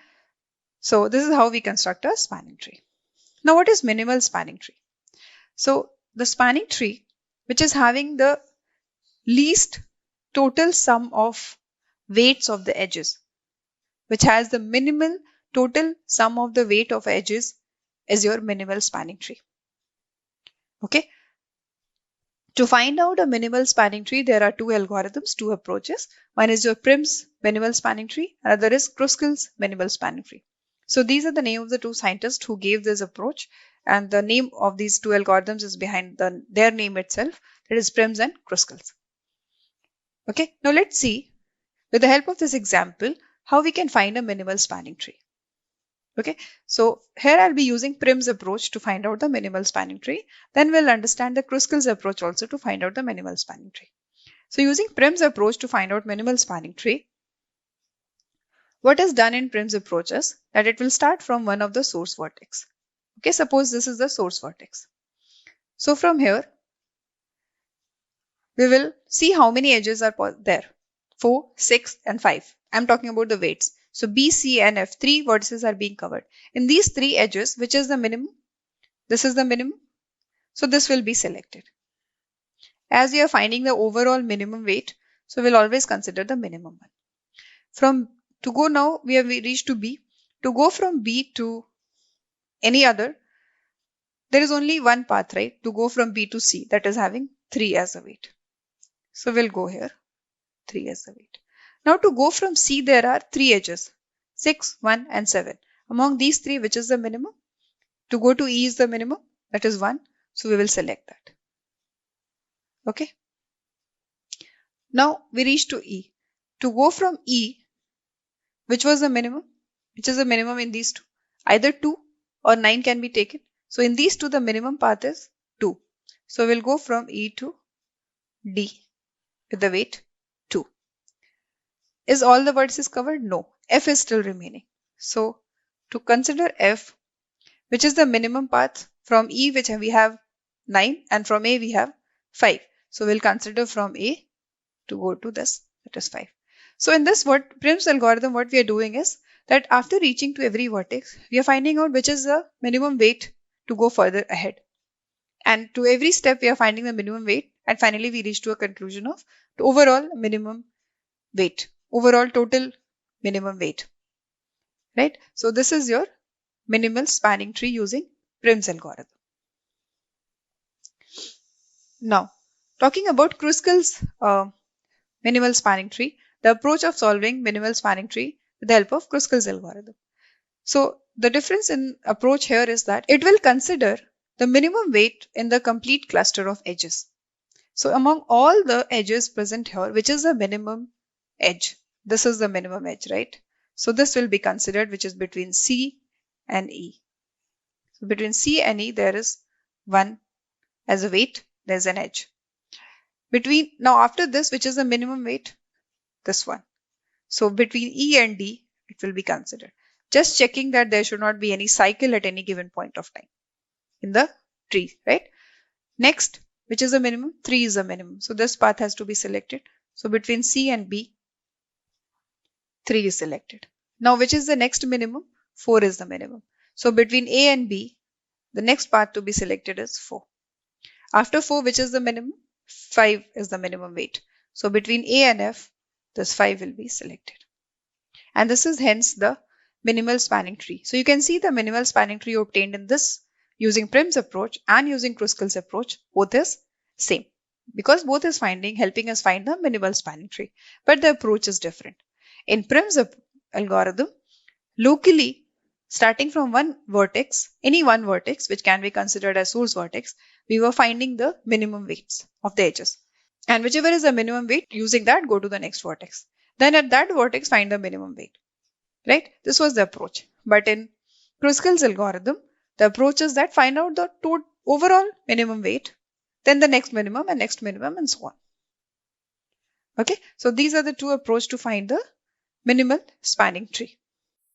So this is how we construct a spanning tree. Now what is minimal spanning tree? So the spanning tree which is having the least total sum of weights of the edges, which has the minimal total sum of the weight of edges, is your minimal spanning tree. Okay. To find out a minimal spanning tree, there are two algorithms, two approaches. One is your Prim's minimal spanning tree, another is Kruskal's minimal spanning tree. So these are the name of the two scientists who gave this approach, and the name of these two algorithms is behind their name itself, that is Prim's and Kruskal's. Okay, now let's see with the help of this example how we can find a minimal spanning tree. Okay, so here I'll be using Prim's approach to find out the minimal spanning tree. Then we'll understand the Kruskal's approach also to find out the minimal spanning tree. So using Prim's approach to find out minimal spanning tree, what is done in Prim's approach is that it will start from one of the source vertex. Okay, suppose this is the source vertex. So from here, we will see how many edges are there. 4, 6 and 5. I'm talking about the weights. So B, C and F, 3 vertices are being covered. In these 3 edges, which is the minimum? This is the minimum. So this will be selected. As we are finding the overall minimum weight, so we'll always consider the minimum one. To go now, we have reached to B. To go from B to any other, there is only one path, right? To go from B to C, that is having 3 as a weight. So we'll go here, 3 as a weight. Now to go from C, there are 3 edges, 6, 1 and 7. Among these 3, which is the minimum? To go to E is the minimum, that is 1. So we will select that. Okay. Now we reach to E. To go from E, which was the minimum? Which is the minimum in these two? Either 2 or 9 can be taken. So in these two, the minimum path is 2. So we'll go from E to D with the weight 2. Is all the vertices covered? No. F is still remaining. So to consider F, which is the minimum path, from E which we have 9 and from A we have 5. So we'll consider from A to go to this, that is 5. So in this Prim's algorithm, what we are doing is that after reaching to every vertex, we are finding out which is the minimum weight to go further ahead. And to every step, we are finding the minimum weight, and finally we reach to a conclusion of the overall minimum weight, overall total minimum weight. Right? So this is your minimal spanning tree using Prim's algorithm. Now, talking about Kruskal's minimal spanning tree, the approach of solving minimal spanning tree with the help of Kruskal's algorithm. So the difference in approach here is that it will consider the minimum weight in the complete cluster of edges. So among all the edges present here, which is the minimum edge? This is the minimum edge, right? So this will be considered, which is between C and E. So between C and E, there is 1 as a weight, there's an edge. Now after this, which is the minimum weight? This one. So between E and D, it will be considered. Just checking that there should not be any cycle at any given point of time in the tree, right? Next, which is the minimum? 3 is the minimum. So this path has to be selected. So between C and B, 3 is selected. Now, which is the next minimum? 4 is the minimum. So between A and B, the next path to be selected is 4. After 4, which is the minimum? 5 is the minimum weight. So between A and F, this 5 will be selected. And this is hence the minimal spanning tree. So you can see the minimal spanning tree obtained in this using Prim's approach and using Kruskal's approach, both is same. Because both is helping us find the minimal spanning tree. But the approach is different. In Prim's algorithm, locally, starting from one vertex, any one vertex, which can be considered as source vertex, we were finding the minimum weights of the edges. And whichever is the minimum weight, using that, go to the next vertex. Then at that vertex, find the minimum weight. Right? This was the approach. But in Kruskal's algorithm, the approach is that find out the overall minimum weight, then the next minimum and so on. Okay, so these are the two approaches to find the minimal spanning tree.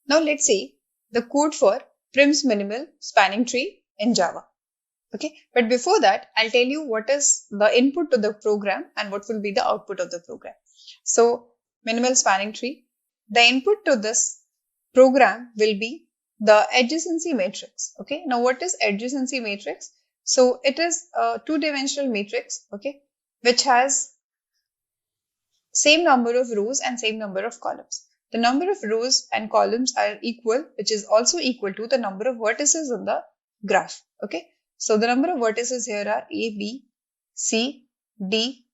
Now let's see the code for Prim's minimal spanning tree in Java. Okay, but before that, I'll tell you what is the input to the program and what will be the output of the program. So minimal spanning tree, the input to this program will be the adjacency matrix. Okay, now what is adjacency matrix? So it is a two-dimensional matrix, okay, which has same number of rows and same number of columns. The number of rows and columns are equal, which is also equal to the number of vertices in the graph. Okay, so the number of vertices here are A, B, C, D,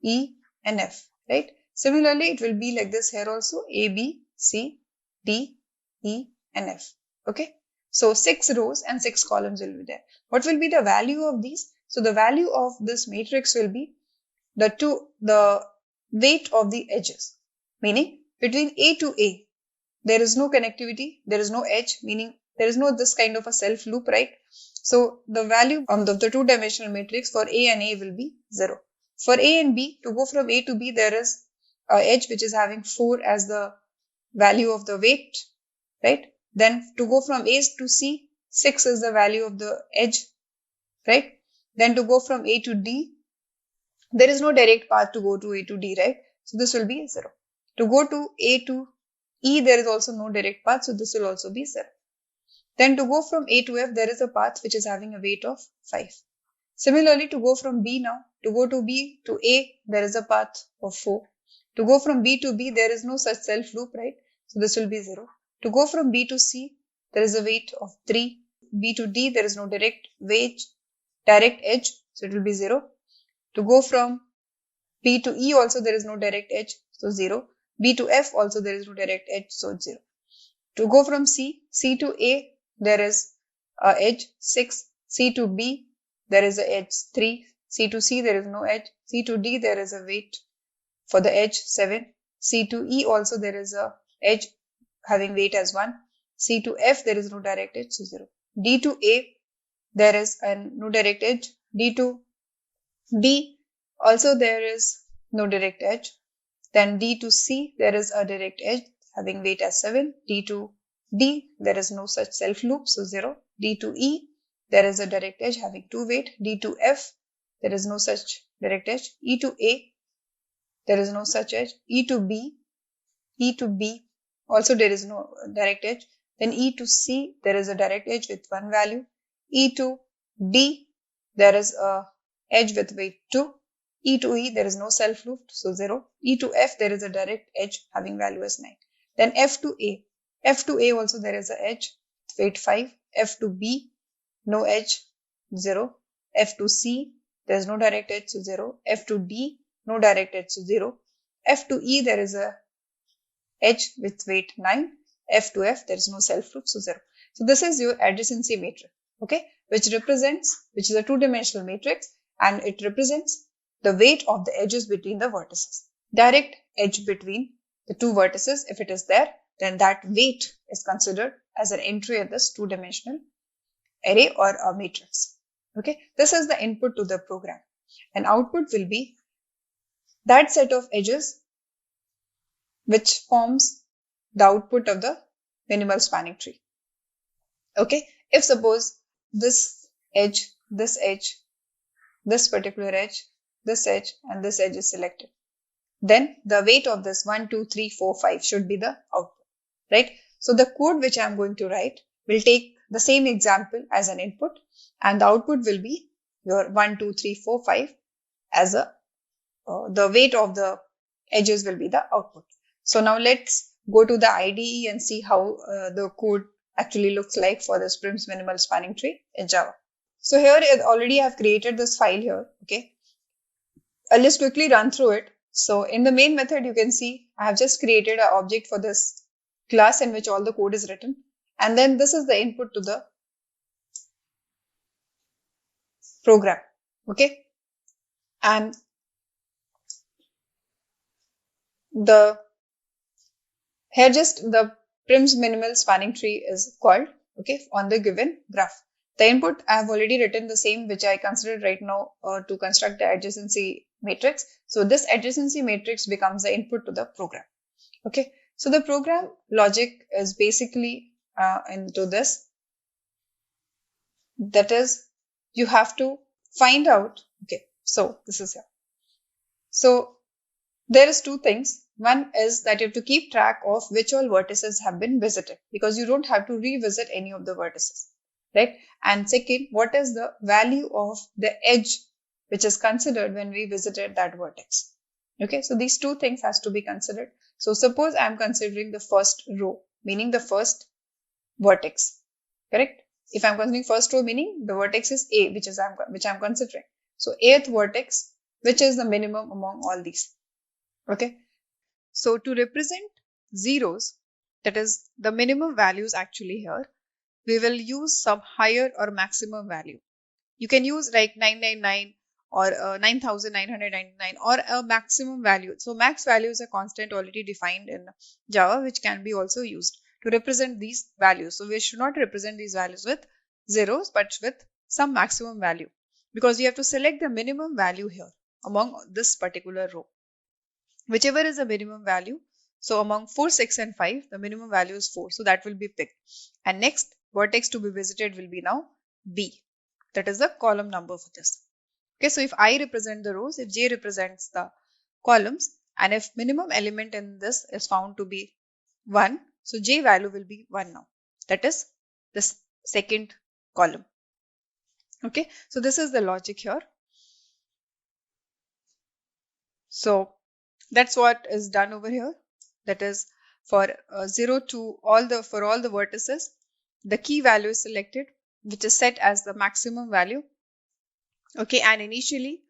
E, and F. Right. Similarly, it will be like this here also: A, B, C, D, E, and F. Okay. So 6 rows and 6 columns will be there. What will be the value of these? So the value of this matrix will be the weight of the edges, meaning between A to A, there is no connectivity, there is no edge, meaning there is no this kind of a self loop, right? So the value of the two-dimensional matrix for A and A will be 0. For A and B, to go from A to B, there is an edge which is having 4 as the value of the weight, right? Then to go from A to C, 6 is the value of the edge, right? Then to go from A to D, there is no direct path to go to A to D, right? So this will be 0. To go to A to E, there is also no direct path, so this will also be 0. Then to go from A to F, there is a path which is having a weight of 5. Similarly, to go from B now, to go to B to A, there is a path of 4. To go from B to B, there is no such self loop, right? So this will be 0. To go from B to C, there is a weight of 3. B to D, there is no direct edge, so it will be 0. To go from B to E also there is no direct edge, so 0. B to F also there is no direct edge, so 0. To go from C to A, there is a edge 6. C to B, there is a edge 3. C to C, there is no edge. C to D, there is a weight for the edge 7. C to E also there is a edge having weight as 1. C to F, there is no direct edge, so 0. D to A, there is no direct edge. D to B, also there is no direct edge. Then D to C, there is a direct edge having weight as 7. D to D, there is no such self loop, so 0. D to E, there is a direct edge having 2 weight. D to F, there is no such direct edge. E to A, there is no such edge. E to B, also there is no direct edge. Then E to C, there is a direct edge with 1 value. E to D, there is a edge with weight 2. E to E, there is no self loop, so 0. E to F, there is a direct edge having value as 9. Then F to A. F to A also there is an edge with weight 5. F to B, no edge, 0. F to C, there is no direct edge, so 0. F to D, no direct edge, so 0. F to E, there is a edge with weight 9. F to F, there is no self loop, so 0. So this is your adjacency matrix, okay, which is a two-dimensional matrix, and it represents the weight of the edges between the vertices. Direct edge between the two vertices, if it is there, then that weight is considered as an entry in this two-dimensional array or a matrix. Okay, this is the input to the program, and output will be that set of edges which forms the output of the minimal spanning tree. Okay, if suppose this edge, this particular edge, this edge and this edge is selected, then the weight of this 1, 2, 3, 4, 5 should be the output, right? So the code which I am going to write will take the same example as an input, and the output will be your 1, 2, 3, 4, 5 as the weight of the edges will be the output. So now let's go to the IDE and see how the code actually looks like for this Prim's minimal spanning tree in Java. So here already I have created this file here, okay. I'll just quickly run through it. So in the main method, you can see I have just created an object for this class in which all the code is written. And then this is the input to the program, okay. And here just the Prim's minimal spanning tree is called, okay, on the given graph. The input I have already written the same which I considered right now to construct the adjacency matrix. So this adjacency matrix becomes the input to the program. Okay, so the program logic is basically into this. That is, you have to find out, okay, so this is here. So there is two things. One is that you have to keep track of which all vertices have been visited, because you don't have to revisit any of the vertices, right? And second, what is the value of the edge which is considered when we visited that vertex? Okay, so these two things has to be considered. So suppose I am considering the first row, meaning the first vertex, correct? If I am considering first row, meaning the vertex is A, which I am considering. So eighth vertex, which is the minimum among all these. Okay, so to represent zeros, that is the minimum values actually here, we will use some higher or maximum value. You can use like 999 or 9999 or a maximum value. So max value is a constant already defined in Java, which can be also used to represent these values. So we should not represent these values with zeros, but with some maximum value, because we have to select the minimum value here among this particular row. Whichever is the minimum value. So among 4, 6 and 5, the minimum value is 4. So that will be picked. And next vertex to be visited will be now B. That is the column number for this. Okay, so if I represent the rows, if J represents the columns, and if minimum element in this is found to be 1, so J value will be 1 now. That is this second column. Okay, so this is the logic here. So that's what is done over here. That is for 0 to all the vertices, the key value is selected, which is set as the maximum value. Okay, and initially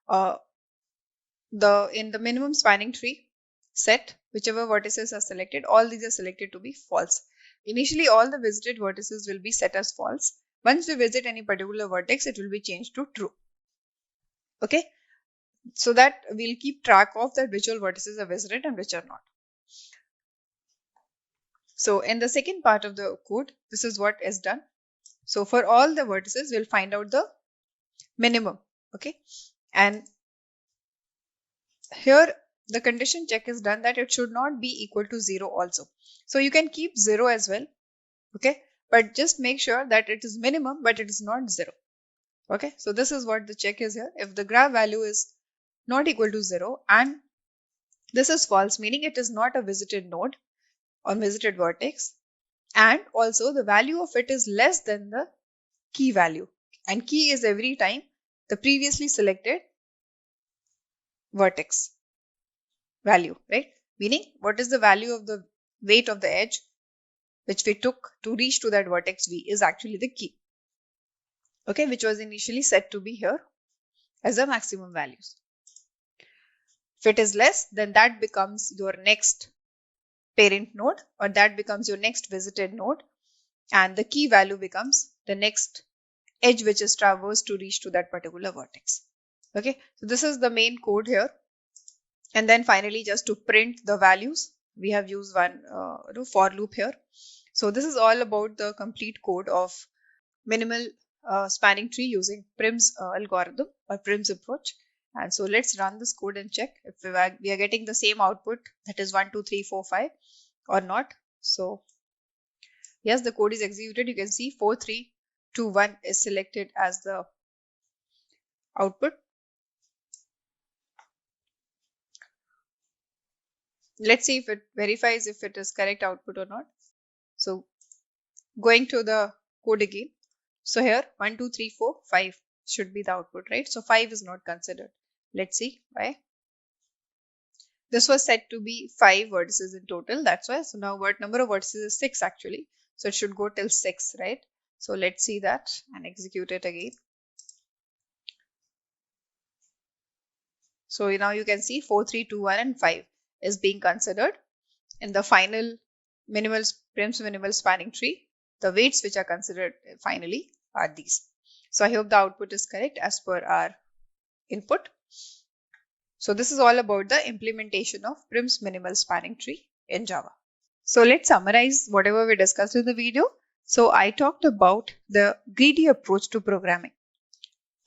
in the minimum spanning tree set, whichever vertices are selected, all these are selected to be false. Initially, all the visited vertices will be set as false. Once we visit any particular vertex, it will be changed to true. Okay, so that we'll keep track of that which all vertices are visited and which are not. So in the second part of the code, this is what is done. So for all the vertices, we'll find out the minimum. Okay, and here the condition check is done that it should not be equal to 0 also. So you can keep 0 as well. Okay, but just make sure that it is minimum but it is not 0. Okay, so this is what the check is here. If the graph value is not equal to 0 and this is false, meaning it is not a visited node or visited vertex, and also the value of it is less than the key value, and key is every time the previously selected vertex value, right? Meaning what is the value of the weight of the edge which we took to reach to that vertex V is actually the key. Okay, which was initially set to be here as the maximum values. If it is less, then that becomes your next parent node, or that becomes your next visited node, and the key value becomes the next edge which is traversed to reach to that particular vertex. Okay, so this is the main code here. And then finally, just to print the values, we have used one for loop here. So this is all about the complete code of minimal spanning tree using Prim's algorithm or Prim's approach. And so let's run this code and check if we are getting the same output, that is 1, 2, 3, 4, 5 or not. So yes, the code is executed. You can see 4, 3, 2, 1 is selected as the output. Let's see if it verifies if it is correct output or not. So going to the code again. So here 1, 2, 3, 4, 5 should be the output, right? So 5 is not considered. Let's see why. This was set to be 5 vertices in total. That's why. So now what number of vertices is 6 actually. So it should go till 6, right? So let's see that and execute it again. So now you can see 4, 3, 2, 1 and 5 is being considered in the final Prim's minimal spanning tree. The weights which are considered finally are these. So I hope the output is correct as per our input. So this is all about the implementation of Prim's minimal spanning tree in Java. So let's summarize whatever we discussed in the video. So I talked about the greedy approach to programming,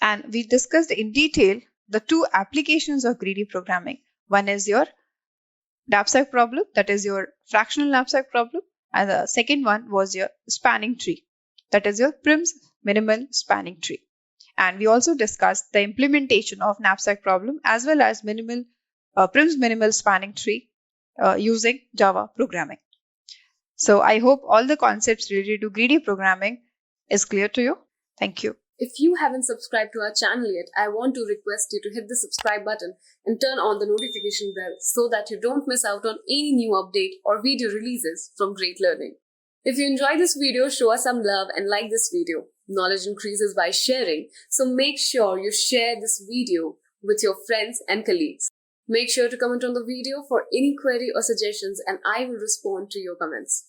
and we discussed in detail the two applications of greedy programming. One is your knapsack problem, that is your fractional knapsack problem, and the second one was your spanning tree, that is your Prim's minimal spanning tree. And we also discussed the implementation of knapsack problem as well as Prim's minimal spanning tree using Java programming. So I hope all the concepts related to greedy programming is clear to you. Thank you. If you haven't subscribed to our channel yet, I want to request you to hit the subscribe button and turn on the notification bell so that you don't miss out on any new update or video releases from Great Learning. If you enjoyed this video, show us some love and like this video. Knowledge increases by sharing, so make sure you share this video with your friends and colleagues. Make sure to comment on the video for any query or suggestions, and I will respond to your comments.